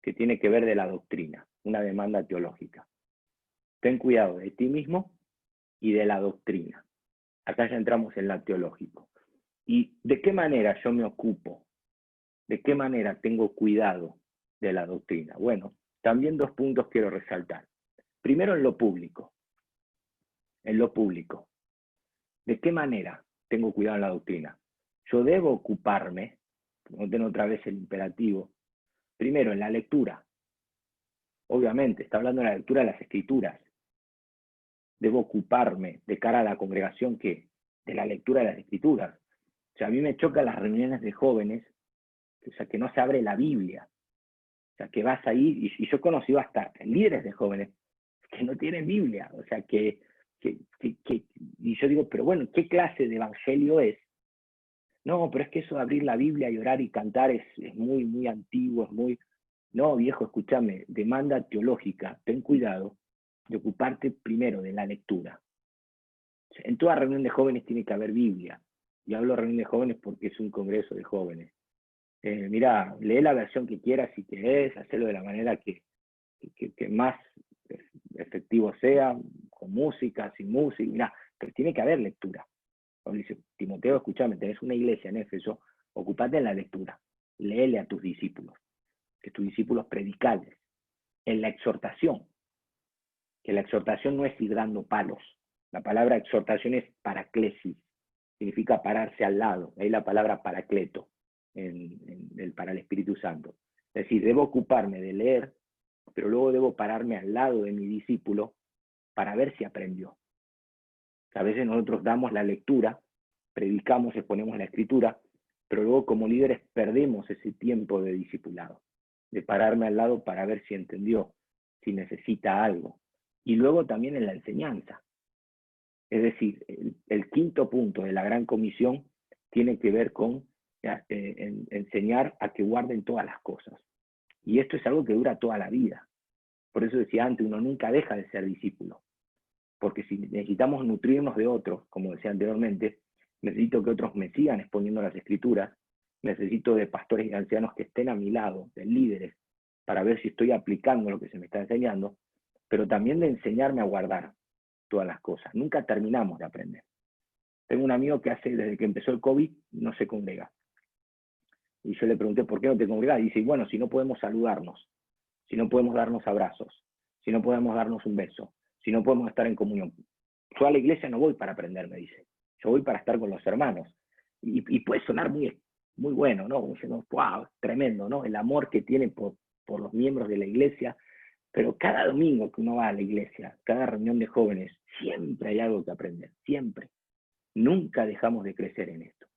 que tiene que ver de la doctrina, una demanda teológica. Ten cuidado de ti mismo y de la doctrina. Acá ya entramos en la teológico. ¿Y de qué manera yo me ocupo? ¿De qué manera tengo cuidado de la doctrina? Bueno, también dos puntos quiero resaltar. Primero, en lo público. En lo público. ¿De qué manera tengo cuidado en la doctrina? Yo debo ocuparme, no tengo otra vez el imperativo, primero en la lectura. Obviamente, está hablando de la lectura de las Escrituras. Debo ocuparme de cara a la congregación que de la lectura de las Escrituras. O sea, a mí me chocan las reuniones de jóvenes, o sea, que no se abre la Biblia. O sea, que vas ahí, y yo he conocido hasta líderes de jóvenes que no tienen Biblia. O sea, y yo digo, pero bueno, ¿qué clase de evangelio es? No, pero es que eso de abrir la Biblia y orar y cantar es muy, muy antiguo, es muy... No, viejo, escúchame, demanda teológica, ten cuidado de ocuparte primero de la lectura. En toda reunión de jóvenes tiene que haber Biblia. Y hablo de reunión de jóvenes porque es un congreso de jóvenes. Mira, lee la versión que quieras si querés, hacelo de la manera que más efectivo sea, con música, sin música, mira, pero tiene que haber lectura. Cuando dice, Timoteo, escúchame, tenés una iglesia en Éfeso, ocupate en la lectura, léele a tus discípulos, que tus discípulos predicales, en la exhortación, que la exhortación no es ir dando palos, la palabra exhortación es paraclesis, significa pararse al lado, ahí la palabra paracleto, para el Espíritu Santo. Es decir, debo ocuparme de leer, pero luego debo pararme al lado de mi discípulo para ver si aprendió. A veces nosotros damos la lectura, predicamos, exponemos la escritura, pero luego como líderes perdemos ese tiempo de discipulado, de pararme al lado para ver si entendió, si necesita algo. Y luego también en la enseñanza. Es decir, el quinto punto de la Gran Comisión tiene que ver con enseñar a que guarden todas las cosas. Y esto es algo que dura toda la vida. Por eso decía antes, uno nunca deja de ser discípulo. Porque si necesitamos nutrirnos de otros, como decía anteriormente, necesito que otros me sigan exponiendo las escrituras, necesito de pastores y ancianos que estén a mi lado, de líderes, para ver si estoy aplicando lo que se me está enseñando, pero también de enseñarme a guardar todas las cosas. Nunca terminamos de aprender. Tengo un amigo que desde que empezó el COVID, no se congrega. Y yo le pregunté, ¿por qué no te congregas? Y dice, bueno, si no podemos saludarnos, si no podemos darnos abrazos, si no podemos darnos un beso, si no podemos estar en comunión. Yo a la iglesia no voy para aprender, me dice. Yo voy para estar con los hermanos. Y puede sonar muy, muy bueno, ¿no? Diciendo, wow, tremendo, ¿no? El amor que tiene por los miembros de la iglesia. Pero cada domingo que uno va a la iglesia, cada reunión de jóvenes, siempre hay algo que aprender, siempre. Nunca dejamos de crecer en esto.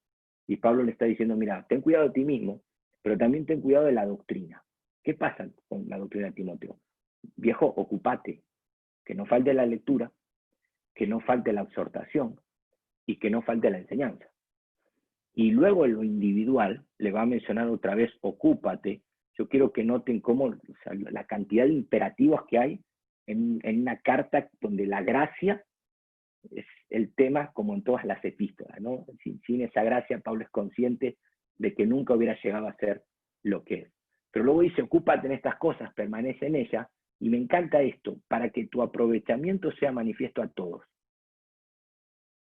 Y Pablo le está diciendo, mira, ten cuidado de ti mismo, pero también ten cuidado de la doctrina. ¿Qué pasa con la doctrina de Timoteo? Viejo, ocupate, que no falte la lectura, que no falte la exhortación y que no falte la enseñanza. Y luego en lo individual le va a mencionar otra vez, ocúpate. Yo quiero que noten cómo la cantidad de imperativos que hay en una carta donde la gracia es el tema como en todas las epístolas, ¿no? Sin esa gracia, Pablo es consciente de que nunca hubiera llegado a ser lo que es. Pero luego dice, ocúpate en estas cosas, permanece en ellas, y me encanta esto, para que tu aprovechamiento sea manifiesto a todos.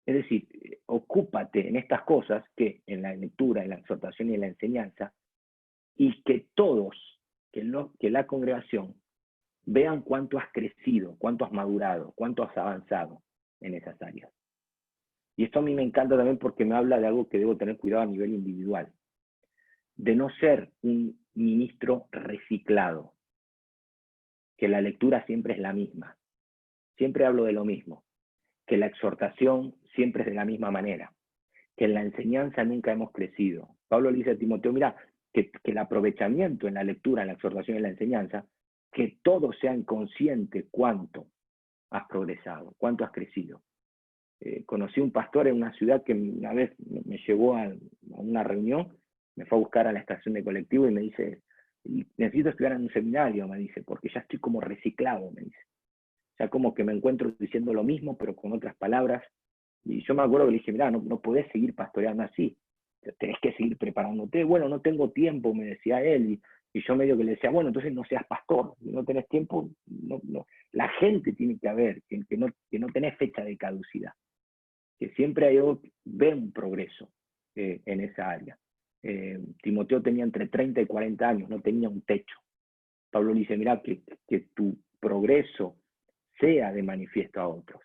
Es decir, ocúpate en estas cosas, que en la lectura, en la exhortación y en la enseñanza, y que todos, que la congregación vean cuánto has crecido, cuánto has madurado, cuánto has avanzado en esas áreas. Y esto a mí me encanta también porque me habla de algo que debo tener cuidado a nivel individual, de no ser un ministro reciclado, que la lectura siempre es la misma, siempre hablo de lo mismo, que la exhortación siempre es de la misma manera, que en la enseñanza nunca hemos crecido. Pablo le dice a Timoteo, mira, que el aprovechamiento en la lectura, en la exhortación y en la enseñanza, que todos sean conscientes cuánto has progresado, cuánto has crecido. Conocí un pastor en una ciudad que una vez me llevó a una reunión, me fue a buscar a la estación de colectivo y me dice, necesito estudiar en un seminario, me dice, porque ya estoy como reciclado, me dice. O sea, como que me encuentro diciendo lo mismo, pero con otras palabras. Y yo me acuerdo que le dije, mira, no podés seguir pastoreando así, tenés que seguir preparándote. Bueno, no tengo tiempo, me decía él, y yo medio que le decía, bueno, entonces no seas pastor, si no tenés tiempo, no. La gente tiene que ver que no tenés fecha de caducidad, que siempre hay ver un progreso en esa área. Timoteo tenía entre 30 y 40 años, no tenía un techo. Pablo le dice, mira, que tu progreso sea de manifiesto a otros.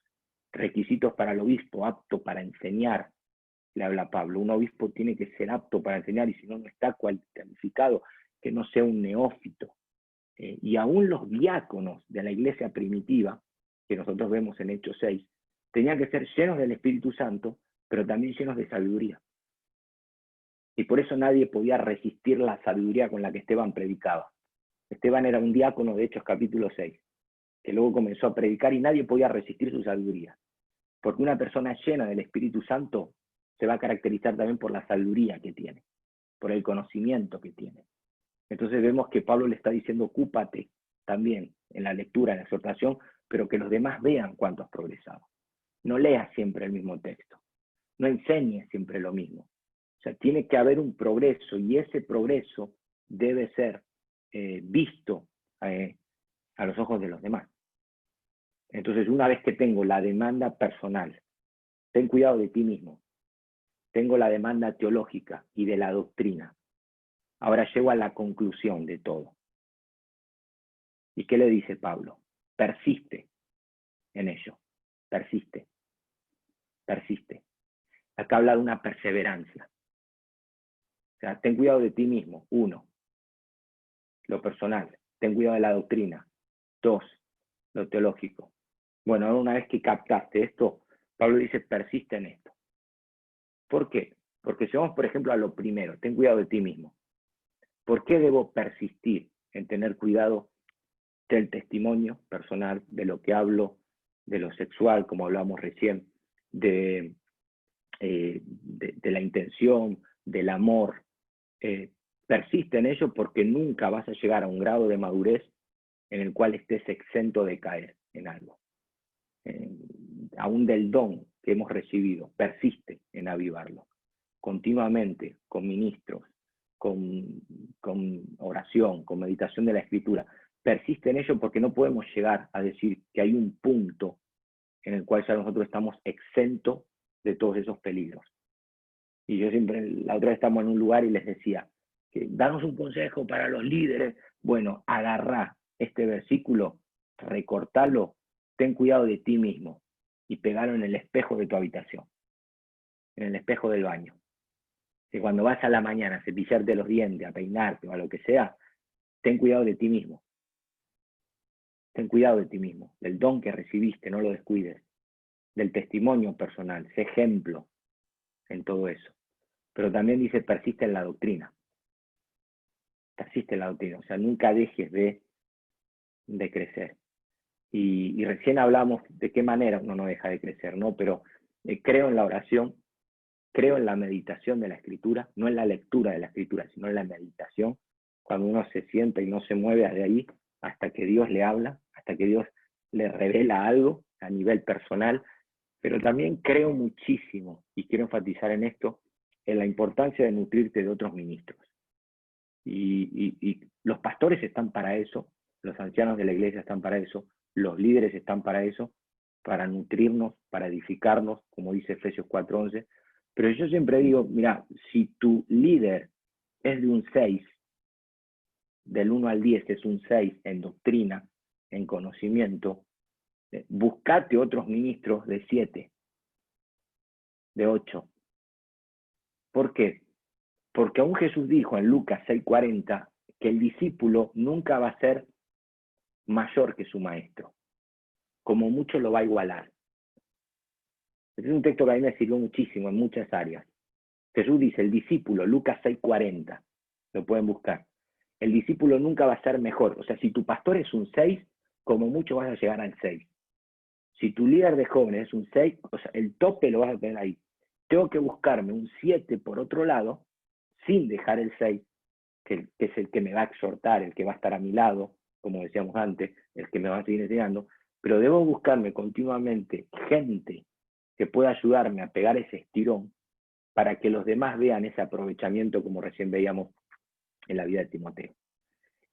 Requisitos para el obispo, apto para enseñar, le habla Pablo. Un obispo tiene que ser apto para enseñar y si no está cualificado, que no sea un neófito. Y aún los diáconos de la iglesia primitiva, que nosotros vemos en Hechos 6, tenían que ser llenos del Espíritu Santo, pero también llenos de sabiduría. Y por eso nadie podía resistir la sabiduría con la que Esteban predicaba. Esteban era un diácono de Hechos capítulo 6, que luego comenzó a predicar y nadie podía resistir su sabiduría. Porque una persona llena del Espíritu Santo se va a caracterizar también por la sabiduría que tiene, por el conocimiento que tiene. Entonces vemos que Pablo le está diciendo, ocúpate también en la lectura, en la exhortación, pero que los demás vean cuánto has progresado. No leas siempre el mismo texto, no enseñes siempre lo mismo. O sea, tiene que haber un progreso y ese progreso debe ser visto a los ojos de los demás. Entonces, una vez que tengo la demanda personal, ten cuidado de ti mismo, tengo la demanda teológica y de la doctrina, ahora llego a la conclusión de todo. ¿Y qué le dice Pablo? Persiste en ello, persiste, persiste. Acá habla de una perseverancia. O sea, ten cuidado de ti mismo, 1, lo personal, ten cuidado de la doctrina, 2, lo teológico. Bueno, una vez que captaste esto, Pablo dice, persiste en esto. ¿Por qué? Porque si vamos, por ejemplo, a lo primero, ten cuidado de ti mismo. ¿Por qué debo persistir en tener cuidado del testimonio personal, de lo que hablo, de lo sexual, como hablamos recién, de la intención, del amor? Persiste en ello porque nunca vas a llegar a un grado de madurez en el cual estés exento de caer en algo. Aún del don que hemos recibido, persiste en avivarlo. Continuamente, con ministros, con oración, con meditación de la Escritura. Persiste en ello porque no podemos llegar a decir que hay un punto en el cual ya nosotros estamos exentos de todos esos peligros. Y yo siempre, la otra vez estamos en un lugar y les decía, que danos un consejo para los líderes. Bueno, agarrá este versículo, recortalo, ten cuidado de ti mismo y pegalo en el espejo de tu habitación, en el espejo del baño. Que cuando vas a la mañana a cepillarte los dientes, a peinarte o a lo que sea, ten cuidado de ti mismo. Ten cuidado de ti mismo, del don que recibiste, no lo descuides, del testimonio personal, sé ejemplo en todo eso. Pero también dice, persiste en la doctrina. Persiste en la doctrina, o sea, nunca dejes de crecer. Y recién hablamos de qué manera uno no deja de crecer, ¿no? Pero creo en la oración, creo en la meditación de la Escritura, no en la lectura de la Escritura, sino en la meditación, cuando uno se sienta y no se mueve de ahí hasta que Dios le habla, hasta que Dios le revela algo a nivel personal. Pero también creo muchísimo, y quiero enfatizar en esto, en la importancia de nutrirte de otros ministros. Y los pastores están para eso, los ancianos de la iglesia están para eso, los líderes están para eso, para nutrirnos, para edificarnos, como dice Efesios 4:11. Pero yo siempre digo, mira, si tu líder es de un 6, del 1 al 10 es un 6 en doctrina, en conocimiento, buscate otros ministros de 7, de 8. ¿Por qué? Porque aún Jesús dijo en Lucas 6:40 que el discípulo nunca va a ser mayor que su maestro. Como mucho lo va a igualar. Este es un texto que a mí me sirvió muchísimo en muchas áreas. Jesús dice, el discípulo, Lucas 6:40, lo pueden buscar. El discípulo nunca va a ser mejor. O sea, si tu pastor es un 6, como mucho vas a llegar al 6. Si tu líder de jóvenes es un 6, o sea, el tope lo vas a tener ahí. Tengo que buscarme un 7 por otro lado, sin dejar el 6, que es el que me va a exhortar, el que va a estar a mi lado, como decíamos antes, el que me va a seguir enseñando, pero debo buscarme continuamente gente que pueda ayudarme a pegar ese estirón para que los demás vean ese aprovechamiento como recién veíamos en la vida de Timoteo.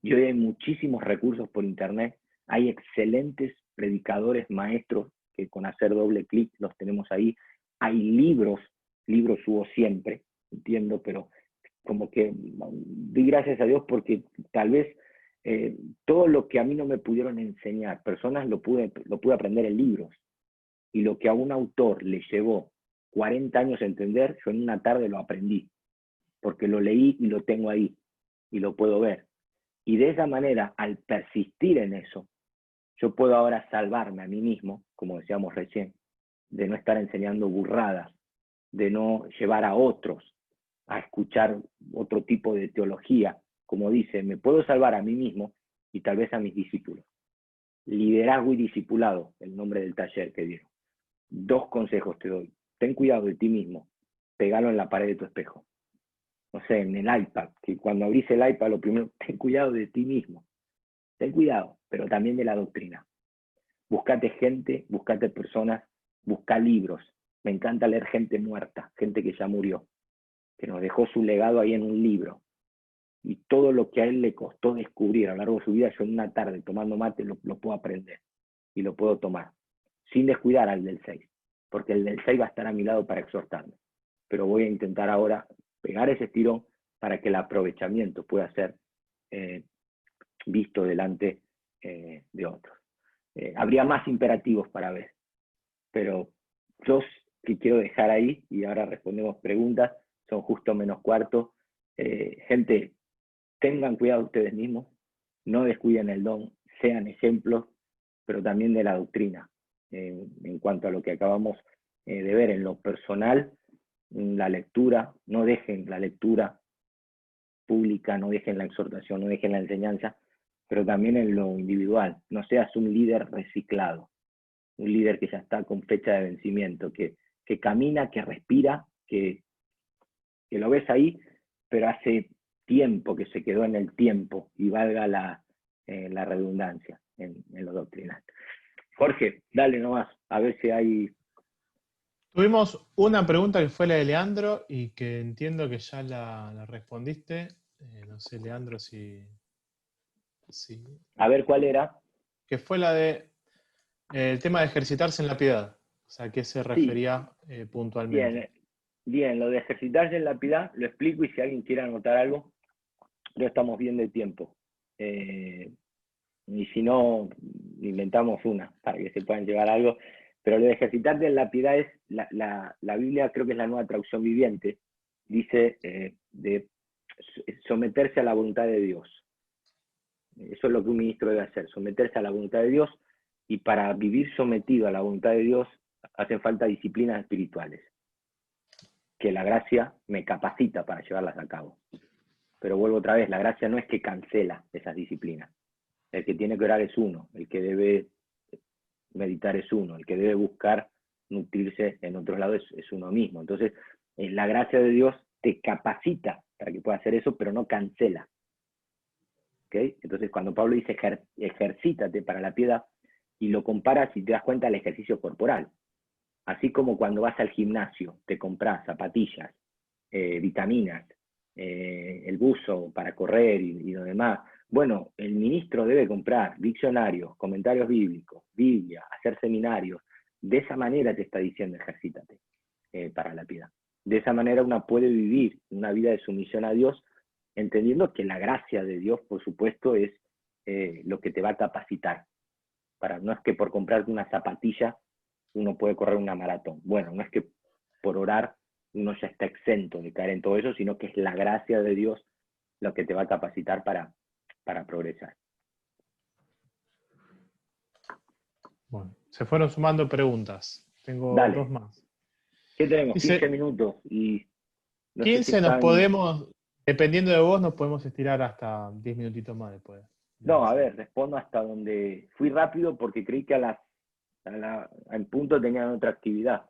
Y hoy hay muchísimos recursos por internet, hay excelentes predicadores, maestros, que con hacer doble clic los tenemos ahí, hay libros hubo siempre, entiendo, pero como que di gracias a Dios porque tal vez todo lo que a mí no me pudieron enseñar, personas lo pude aprender en libros, y lo que a un autor le llevó 40 años a entender, yo en una tarde lo aprendí, porque lo leí y lo tengo ahí, y lo puedo ver. Y de esa manera, al persistir en eso, yo puedo ahora salvarme a mí mismo, como decíamos recién, de no estar enseñando burradas, de no llevar a otros a escuchar otro tipo de teología. Como dice, me puedo salvar a mí mismo y tal vez a mis discípulos. Liderazgo y discipulado, el nombre del taller que dieron. 2 consejos te doy. Ten cuidado de ti mismo. Pégalo en la pared de tu espejo. No sé, en el iPad, que cuando abrís el iPad, lo primero, ten cuidado de ti mismo. Ten cuidado, pero también de la doctrina. Buscate gente, buscate personas, busca libros. Me encanta leer gente muerta, gente que ya murió, que nos dejó su legado ahí en un libro. Y todo lo que a él le costó descubrir a lo largo de su vida, yo en una tarde tomando mate lo puedo aprender y lo puedo tomar, sin descuidar al del 6, porque el del 6 va a estar a mi lado para exhortarme. Pero voy a intentar ahora pegar ese estirón para que el aprovechamiento pueda ser visto delante de otros. Habría más imperativos para ver, pero 2 que quiero dejar ahí, y ahora respondemos preguntas, son justo menos cuarto. Gente, tengan cuidado ustedes mismos, no descuiden el don, sean ejemplos, pero también de la doctrina. En cuanto a lo que acabamos de ver en lo personal, la lectura, no dejen la lectura pública, no dejen la exhortación, no dejen la enseñanza, pero también en lo individual. No seas un líder reciclado, un líder que ya está con fecha de vencimiento, que camina, que respira, que lo ves ahí, pero hace tiempo que se quedó en el tiempo, y valga la redundancia en lo doctrinal. Jorge, dale nomás, a ver si hay... Tuvimos una pregunta que fue la de Leandro y que entiendo que ya la respondiste. No sé, Leandro, si... A ver cuál era. Que fue la de el tema de ejercitarse en la piedad. O sea, ¿a qué se Sí, refería puntualmente? bien, lo de ejercitarse en la piedad lo explico, y si alguien quiere anotar algo, ya estamos bien de tiempo. Y si no, inventamos una para que se puedan llevar algo. Pero lo de ejercitarte en la piedad es, la Biblia, creo que es la Nueva Traducción Viviente, dice de someterse a la voluntad de Dios. Eso es lo que un ministro debe hacer, someterse a la voluntad de Dios, y para vivir sometido a la voluntad de Dios hacen falta disciplinas espirituales, que la gracia me capacita para llevarlas a cabo. Pero vuelvo otra vez, la gracia no es que cancela esas disciplinas. El que tiene que orar es uno, el que debe meditar es uno, el que debe buscar nutrirse en otros lados es uno mismo. Entonces, la gracia de Dios te capacita para que puedas hacer eso, pero no cancela. ¿Okay? Entonces, cuando Pablo dice ejercítate para la piedad, y lo comparas y te das cuenta del ejercicio corporal. Así como cuando vas al gimnasio, te compras zapatillas, vitaminas, el buzo para correr y lo demás. Bueno, el ministro debe comprar diccionarios, comentarios bíblicos, Biblia, hacer seminarios. De esa manera te está diciendo ejercítate para la piedad. De esa manera uno puede vivir una vida de sumisión a Dios, entendiendo que la gracia de Dios, por supuesto, es lo que te va a capacitar. no es que por comprarte una zapatilla uno puede correr una maratón. Bueno, no es que por orar uno ya está exento de caer en todo eso, sino que es la gracia de Dios lo que te va a capacitar para progresar. Bueno, se fueron sumando preguntas. Tengo Dale. 2 más. ¿Qué tenemos? Dice, 15 minutos y no sé si 15 nos están... podemos, dependiendo de vos, nos podemos estirar hasta 10 minutitos más después. No, a ver, respondo hasta donde... Fui rápido porque creí que al punto tenían otra actividad.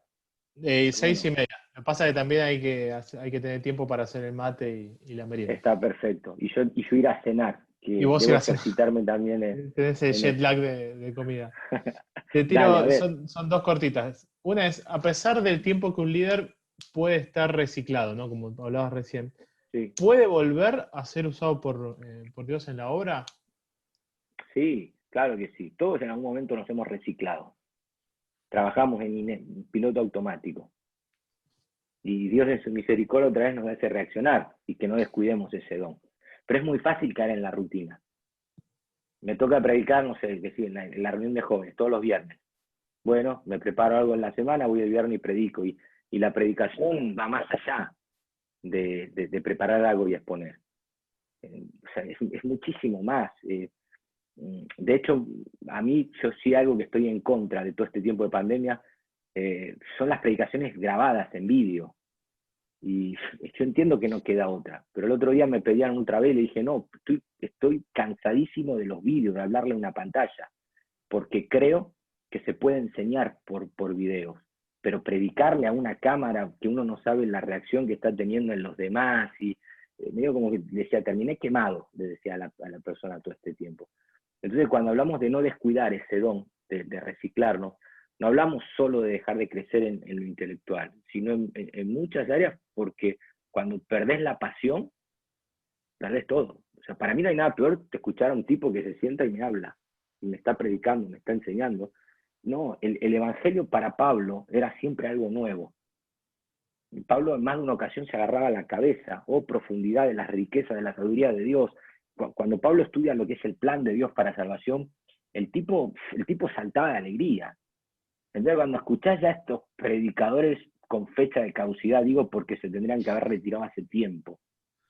6:30. Lo que pasa es que también hay que tener tiempo para hacer el mate y la merienda. Está perfecto. Y yo ir a cenar, que Y vos debo ir a cenar. ejercitarme también Tenés el jet eso. lag de comida. Te Dale, a tiro, ver. son 2 cortitas. Una es, a pesar del tiempo que un líder puede estar reciclado, ¿no? Como hablabas recién, Sí, ¿puede volver a ser usado por Dios en la obra? sí, claro que sí. Todos en algún momento nos hemos reciclado. Trabajamos en piloto automático. Y Dios en su misericordia otra vez nos hace reaccionar y que no descuidemos ese don. Pero es muy fácil caer en la rutina. Me toca predicar, no sé, en la reunión de jóvenes, todos los viernes. Bueno, me preparo algo en la semana, voy el viernes y predico. Y la predicación va más allá de preparar algo y exponer. O sea, es muchísimo más. De hecho, a mí, yo sí algo que estoy en contra de todo este tiempo de pandemia, son las predicaciones grabadas en vídeo. Y yo entiendo que no queda otra, pero el otro día me pedían otra vez y le dije, no, estoy cansadísimo de los vídeos, de hablarle a una pantalla, porque creo que se puede enseñar por videos, pero predicarle a una cámara que uno no sabe la reacción que está teniendo en los demás, y medio como que decía, terminé quemado, le decía a la persona todo este tiempo. Entonces, cuando hablamos de no descuidar ese don, de reciclarnos, no hablamos solo de dejar de crecer en lo intelectual, sino en muchas áreas, porque cuando perdés la pasión, perdés todo. O sea, para mí no hay nada peor que escuchar a un tipo que se sienta y me habla, y me está predicando, me está enseñando. No, el evangelio para Pablo era siempre algo nuevo. Y Pablo en más de una ocasión se agarraba la cabeza, profundidad de las riquezas, de la sabiduría de Dios. Cuando Pablo estudia lo que es el plan de Dios para salvación, el tipo saltaba de alegría. Entonces, cuando escuchás ya estos predicadores con fecha de caducidad, digo porque se tendrían que haber retirado hace tiempo,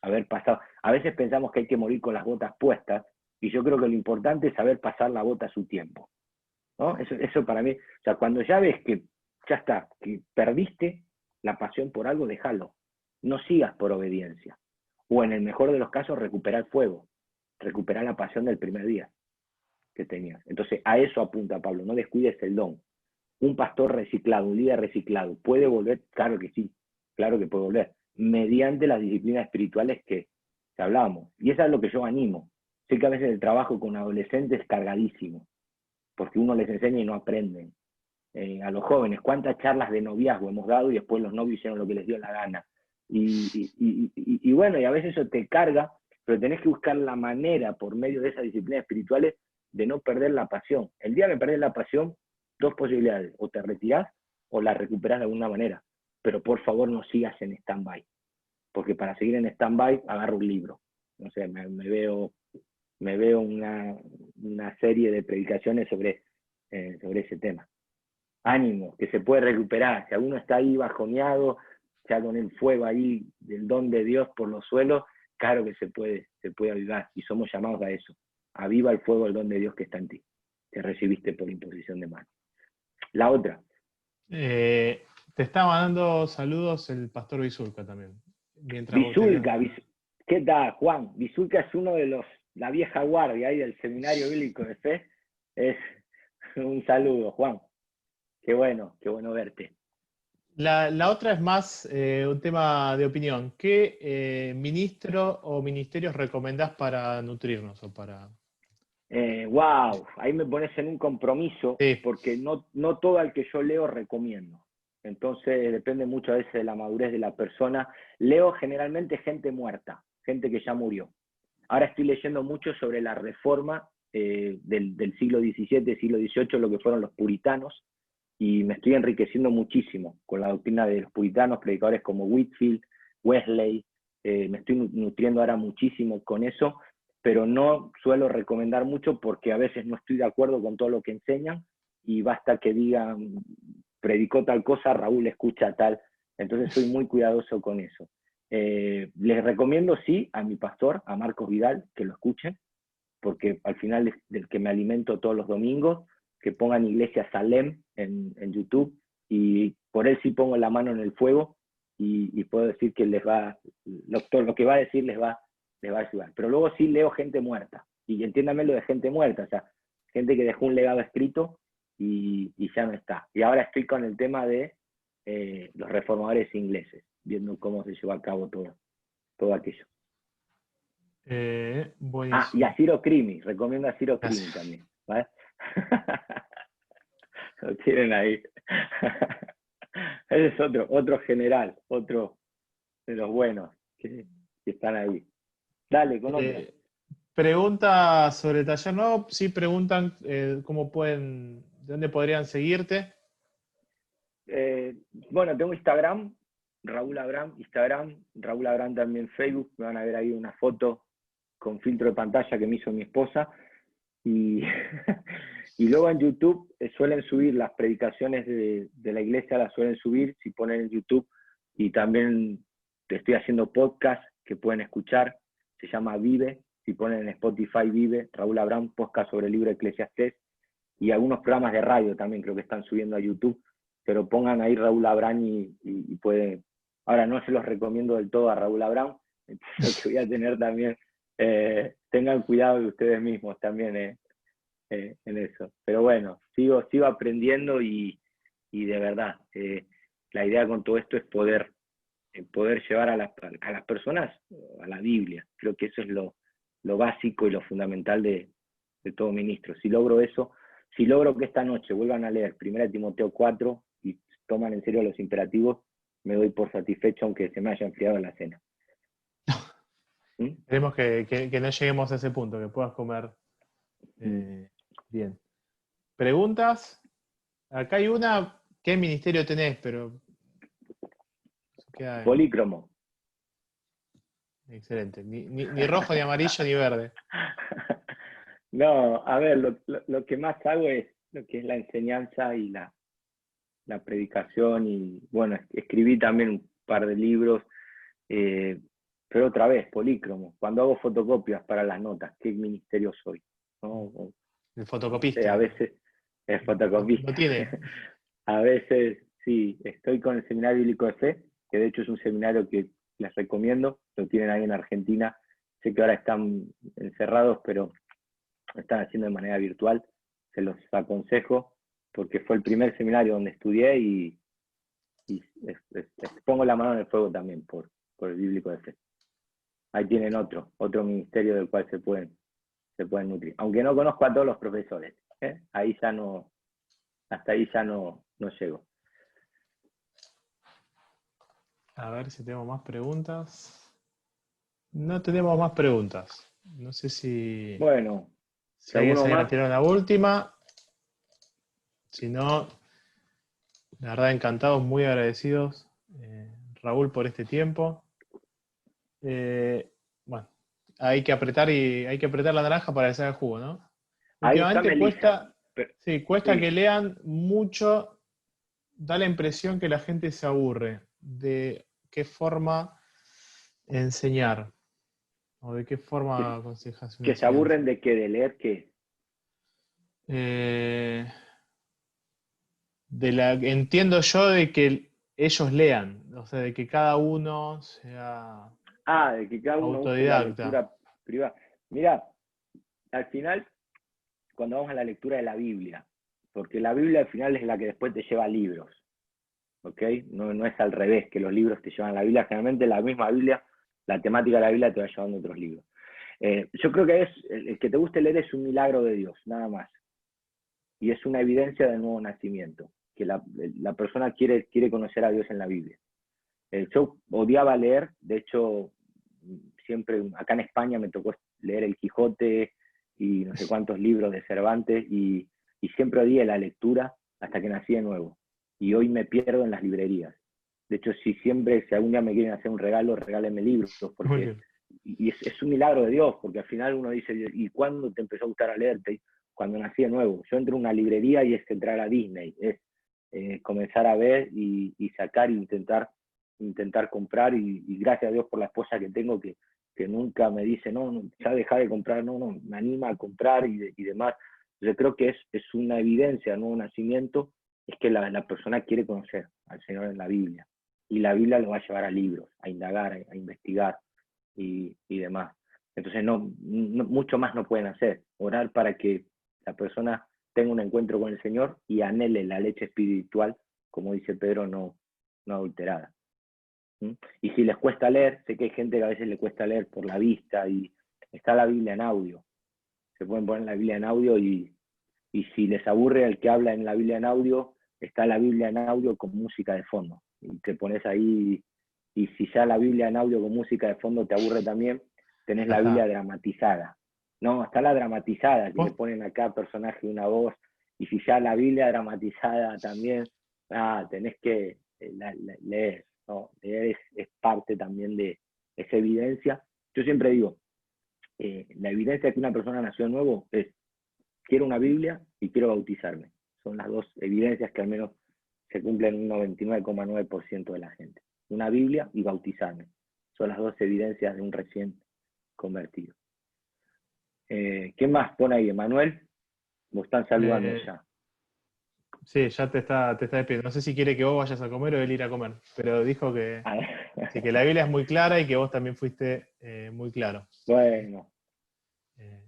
haber pasado. A veces pensamos que hay que morir con las botas puestas, y yo creo que lo importante es saber pasar la bota a su tiempo, ¿no? Eso para mí, o sea, cuando ya ves que ya está, que perdiste la pasión por algo, déjalo. No sigas por obediencia. O en el mejor de los casos, recuperar fuego, recuperar la pasión del primer día que tenías. Entonces, a eso apunta Pablo, no descuides el don. Un pastor reciclado, un líder reciclado, ¿puede volver? Claro que sí, claro que puede volver, mediante las disciplinas espirituales que hablábamos. Y eso es lo que yo animo. Sé que a veces el trabajo con adolescentes es cargadísimo, porque uno les enseña y no aprenden. A los jóvenes, cuántas charlas de noviazgo hemos dado y después los novios hicieron lo que les dio la gana. Y bueno, y a veces eso te carga, pero tenés que buscar la manera, por medio de esas disciplinas espirituales, de no perder la pasión. El día que perdés la pasión, 2 posibilidades, o te retirás o la recuperás de alguna manera, pero por favor no sigas en stand-by, porque para seguir en stand-by agarro un libro. No sé, me veo una serie de predicaciones sobre ese tema. Ánimo, que se puede recuperar. Si alguno está ahí bajoneado, ya con el fuego ahí del don de Dios por los suelos, claro que se puede avivar, y somos llamados a eso. Aviva el fuego del don de Dios que está en ti, que recibiste por imposición de manos. La otra. Te está mandando saludos el pastor Bisulca también. Bisulca, ¿qué tal, Juan? Bisulca es uno de la vieja guardia ahí del Seminario Bíblico de Fe. Es un saludo, Juan. Qué bueno verte. La otra es más un tema de opinión. ¿Qué ministro o ministerios recomendás para nutrirnos o para...? Wow, ahí me pones en un compromiso, Sí. porque no todo el que yo leo recomiendo. Entonces depende muchas veces de la madurez de la persona. Leo generalmente gente muerta, gente que ya murió. Ahora estoy leyendo mucho sobre la reforma del siglo XVII, siglo XVIII, lo que fueron los puritanos, y me estoy enriqueciendo muchísimo con la doctrina de los puritanos, predicadores como Whitefield, Wesley. Me estoy nutriendo ahora muchísimo con eso, pero no suelo recomendar mucho porque a veces no estoy de acuerdo con todo lo que enseñan y basta que digan, predicó tal cosa, Raúl escucha tal. Entonces soy muy cuidadoso con eso. Les recomiendo, sí, a mi pastor, a Marcos Vidal, que lo escuchen, porque al final es del que me alimento todos los domingos, que pongan Iglesia Salem en YouTube, y por él sí pongo la mano en el fuego, y puedo decir que les va, lo que va a decir les va a ayudar. Pero luego sí leo gente muerta, y entiéndame lo de gente muerta, o sea, gente que dejó un legado escrito y ya no está. Y ahora estoy con el tema de los reformadores ingleses, viendo cómo se llevó a cabo todo aquello. Y Buenísimo. a Ciro Crimi, recomiendo a Ciro Crimi también, ¿vale? Lo tienen ahí. Ese es otro general, otro de los buenos que están ahí. Dale, con otra. Pregunta sobre el taller, ¿no? Sí, preguntan cómo pueden, de dónde podrían seguirte. Bueno, tengo Instagram, Raúl Abraham, Raúl Abraham también Facebook, me van a ver ahí una foto con filtro de pantalla que me hizo mi esposa, y, y luego en YouTube suelen subir las predicaciones de la iglesia, las suelen subir, si ponen en YouTube, y también estoy haciendo podcast que pueden escuchar, se llama Vive, si ponen en Spotify Vive, Raúl Abraham, podcast sobre el libro de Eclesiastés, y algunos programas de radio también creo que están subiendo a YouTube, pero pongan ahí Raúl Abraham y pueden. Ahora no se los recomiendo del todo a Raúl Abraham, entonces que voy a tener también, tengan cuidado de ustedes mismos también en eso. Pero bueno, sigo aprendiendo y de verdad, la idea con todo esto es poder llevar a las personas a la Biblia. Creo que eso es lo básico y lo fundamental de todo ministro. Si logro eso, si logro que esta noche vuelvan a leer 1 Timoteo 4 y toman en serio los imperativos, me doy por satisfecho aunque se me haya enfriado la cena. Esperemos que no lleguemos a ese punto, que puedas comer bien. ¿Preguntas? Acá hay una, ¿qué ministerio tenés? Pero Polícromo. Excelente. Ni rojo, ni amarillo, ni verde. No, a ver, lo que más hago es lo que es la enseñanza y la predicación, y bueno, escribí también un par de libros, pero otra vez, polícromo. Cuando hago fotocopias para las notas, ¿qué ministerio soy? ¿No? El fotocopista. No sé, a veces es fotocopista. Lo tiene. A veces, sí, estoy con el Seminario Bíblico de Fe, que de hecho es un seminario que les recomiendo, lo tienen ahí en Argentina. Sé que ahora están encerrados, pero están haciendo de manera virtual. Se los aconsejo, porque fue el primer seminario donde estudié y pongo la mano en el fuego también por el Bíblico de Fe. Ahí tienen otro ministerio del cual se pueden nutrir. Aunque no conozco a todos los profesores, ahí ya no, hasta ahí ya no llego. A ver si tenemos más preguntas. No tenemos más preguntas. No sé si... Bueno, si alguien se quiere tirar una última. Si no, la verdad encantados, muy agradecidos, Raúl, por este tiempo. Bueno, hay que apretar la naranja para que salga el jugo, ¿no? Últimamente cuesta que lean mucho, da la impresión que la gente se aburre de qué forma enseñar o de qué forma aconsejas. ¿Que se aburren de qué? ¿De leer qué? Entiendo yo de que ellos lean, o sea, de que cada uno sea de que cada uno use la autodidacta. lectura privada. Mira, al final, cuando vamos a la lectura de la Biblia, porque la Biblia al final es la que después te lleva a libros, ¿ok? No es al revés, que los libros te llevan a la Biblia. Generalmente la misma Biblia, la temática de la Biblia te va llevando a otros libros. Yo creo que el que te guste leer es un milagro de Dios, nada más. Y es una evidencia del nuevo nacimiento, que la persona quiere conocer a Dios en la Biblia. Yo odiaba leer, de hecho, siempre acá en España me tocó leer El Quijote y no sé cuántos libros de Cervantes, y siempre odié la lectura hasta que nací de nuevo. Y hoy me pierdo en las librerías. De hecho, si algún día me quieren hacer un regalo, regálenme libros, porque y es un milagro de Dios, porque al final uno dice, ¿y cuándo te empezó a gustar a leerte? Cuando nací de nuevo. Yo entro a una librería y es entrar a Disney, es comenzar a ver y sacar e intentar comprar, y gracias a Dios por la esposa que tengo que nunca me dice, no, ya deja de comprar, no, me anima a comprar y demás. Yo creo que es una evidencia, ¿no? Un nacimiento, es que la persona quiere conocer al Señor en la Biblia, y la Biblia lo va a llevar a libros, a indagar, a investigar y demás. Entonces mucho más no pueden hacer, orar para que la persona tenga un encuentro con el Señor y anhele la leche espiritual, como dice Pedro, no adulterada. Y si les cuesta leer, sé que hay gente que a veces le cuesta leer por la vista, y está la Biblia en audio. Se pueden poner la Biblia en audio, y si les aburre el que habla en la Biblia en audio, está la Biblia en audio con música de fondo. Y te pones ahí, y si ya la Biblia en audio con música de fondo te aburre también, tenés la Biblia dramatizada. No, está la dramatizada, que le ponen acá personaje y una voz. Y si ya la Biblia dramatizada también, tenés que leer. ¿No? Leer es parte también de esa evidencia. Yo siempre digo, la evidencia de que una persona nació de nuevo es: quiero una Biblia y quiero bautizarme. Son las dos evidencias que al menos se cumplen un 99,9% de la gente. Una Biblia y bautizarme. Son las dos evidencias de un recién convertido. ¿Qué más pone ahí, Emanuel? Vos están saludando ya. Sí, ya te está despidiendo. No sé si quiere que vos vayas a comer o él ir a comer, pero dijo que, sí, que la Biblia es muy clara y que vos también fuiste muy claro. Bueno.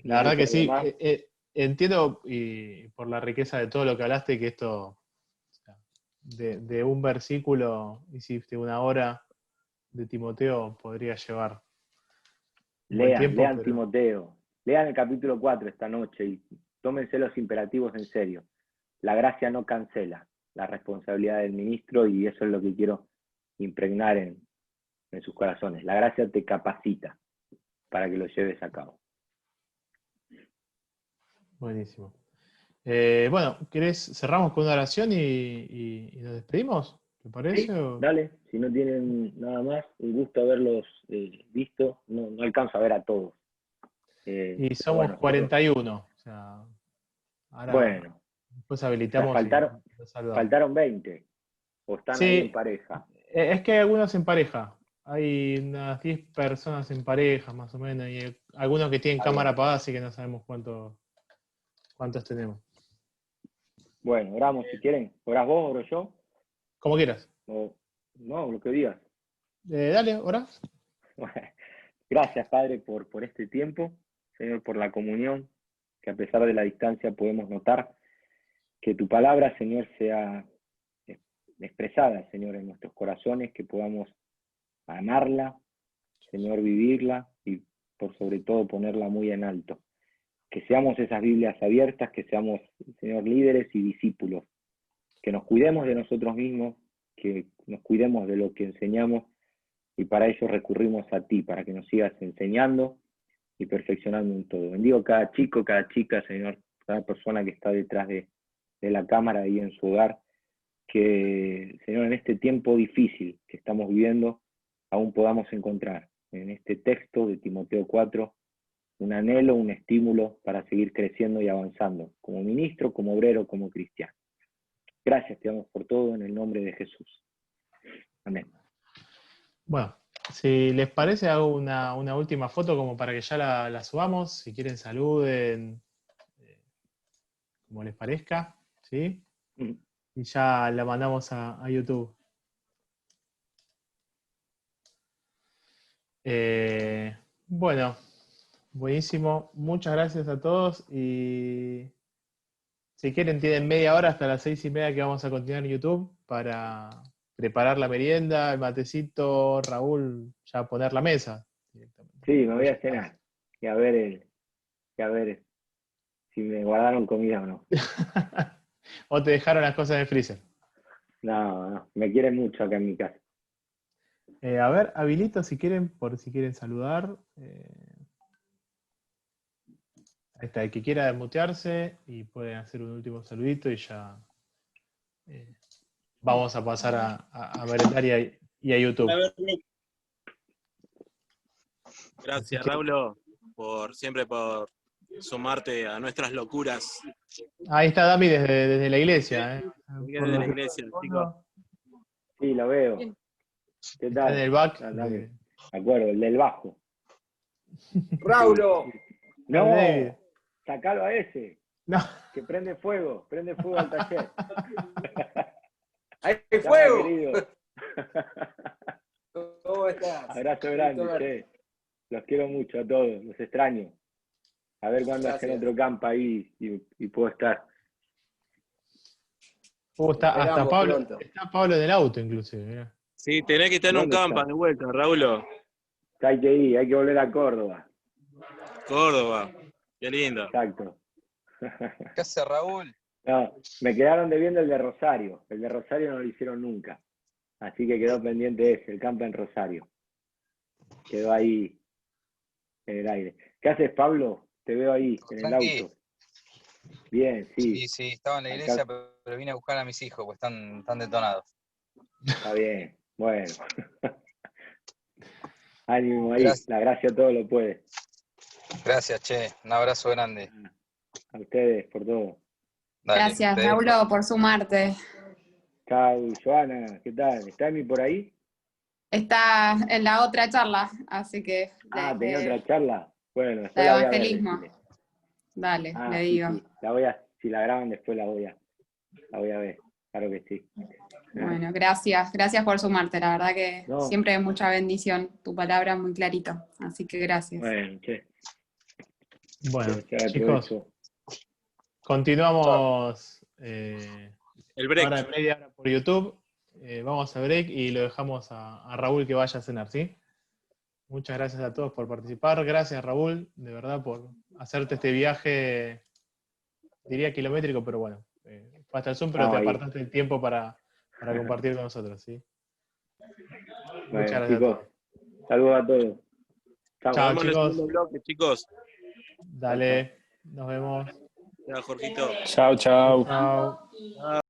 La verdad que sí, entiendo, y por la riqueza de todo lo que hablaste, que esto, de un versículo, hiciste una hora de Timoteo, podría llevar buen tiempo. Lean Timoteo, lean el capítulo 4 esta noche y tómense los imperativos en serio. La gracia no cancela la responsabilidad del ministro, y eso es lo que quiero impregnar en sus corazones. La gracia te capacita para que lo lleves a cabo. Buenísimo. Bueno, cerramos con una oración y nos despedimos? ¿Te parece? Sí, dale, si no tienen nada más, un gusto haberlos visto. No alcanzo a ver a todos. Y somos 41. O sea, ahora bueno, después habilitamos. Faltaron 20. ¿O están ahí en pareja? Es que hay algunos en pareja. Hay unas 10 personas en pareja, más o menos, y algunos que tienen cámara apagada, así que no sabemos cuántos tenemos. Bueno, oramos si quieren. ¿Orás vos, oro yo? Como quieras. No, lo que digas. Dale, orá. Gracias, Padre, por este tiempo. Señor, por la comunión, que a pesar de la distancia podemos notar. Que tu palabra, Señor, sea expresada, Señor, en nuestros corazones, que podamos amarla, Señor, vivirla, y por sobre todo ponerla muy en alto. Que seamos esas Biblias abiertas, que seamos, Señor, líderes y discípulos, que nos cuidemos de nosotros mismos, que nos cuidemos de lo que enseñamos, y para ello recurrimos a ti, para que nos sigas enseñando y perfeccionando en todo. Bendigo cada chico, cada chica, Señor, cada persona que está detrás de la cámara ahí en su hogar, que, Señor, en este tiempo difícil que estamos viviendo, aún podamos encontrar en este texto de Timoteo 4 un anhelo, un estímulo para seguir creciendo y avanzando, como ministro, como obrero, como cristiano. Gracias, te damos por todo en el nombre de Jesús. Amén. Bueno, si les parece, hago una última foto como para que ya la subamos. Si quieren, saluden, como les parezca, ¿sí? Y ya la mandamos a YouTube. Bueno, buenísimo. Muchas gracias a todos, y si quieren tienen media hora hasta las 6:30 que vamos a continuar en YouTube para preparar la merienda, el matecito, Raúl, ya poner la mesa. Sí, me voy a cenar y a ver si me guardaron comida o no. ¿O te dejaron las cosas en el freezer? No, me quieren mucho acá en mi casa. A ver, habilito si quieren saludar. Ahí está, el que quiera desmutearse y pueden hacer un último saludito y ya vamos a pasar a merendar y a YouTube. Gracias, Raúl, siempre por sumarte a nuestras locuras. Ahí está Dami desde la iglesia. Desde la iglesia, chicos. Sí, lo veo. ¿Qué Está tal? en el back. De acuerdo, el del bajo. ¡Raulo! No, sacalo a ese. No. Que prende fuego al taller. ¡Hay fuego! Querido. ¿Cómo estás? Abrazo grande, che. Los quiero mucho a todos, los extraño. A ver cuándo hacen otro campo ahí y puedo estar. Hasta Pablo, está Pablo en el auto, inclusive. Mirá. Sí, tenés que estar en un campo de vuelta, Raúl. Hay que ir, hay que volver a Córdoba. Córdoba, qué lindo. Exacto. ¿Qué hace Raúl? No, me quedaron debiendo el de Rosario. El de Rosario no lo hicieron nunca. Así que quedó pendiente ese, el campo en Rosario. Quedó ahí en el aire. ¿Qué haces, Pablo? Te veo ahí, en el auto. Bien, sí. Sí, estaba en la iglesia, pero vine a buscar a mis hijos, pues están detonados. Está bien, bueno. Ánimo ahí, Gracias. La gracia todo lo puede. Gracias, che. Un abrazo grande. A ustedes por todo. Dale, gracias, Raúl, por sumarte. Chao, Joana, ¿qué tal? ¿Está Emi por ahí? Está en la otra charla, así que... ¿Tenía otra charla? Bueno, después de la voy evangelismo. a ver. Dale, le digo. Sí. Si la graban después la voy a ver. Claro que sí. Bueno, gracias por sumarte, la verdad que siempre es mucha bendición, tu palabra es muy clarito, así que gracias. Bueno, che. Bueno, chicos, continuamos el break. Ahora en media hora por YouTube, vamos a break y lo dejamos a Raúl que vaya a cenar, ¿sí? Muchas gracias a todos por participar, gracias Raúl, de verdad, por hacerte este viaje, diría kilométrico, pero bueno, fue hasta el Zoom, pero te apartaste el tiempo para compartir con nosotros, ¿sí? Bueno, muchas gracias chicos, a todos. Saludos a todos. Chao, chicos. Bloque, chicos. Dale, nos vemos. Chao, Jorgito. Chao, chao. Chao.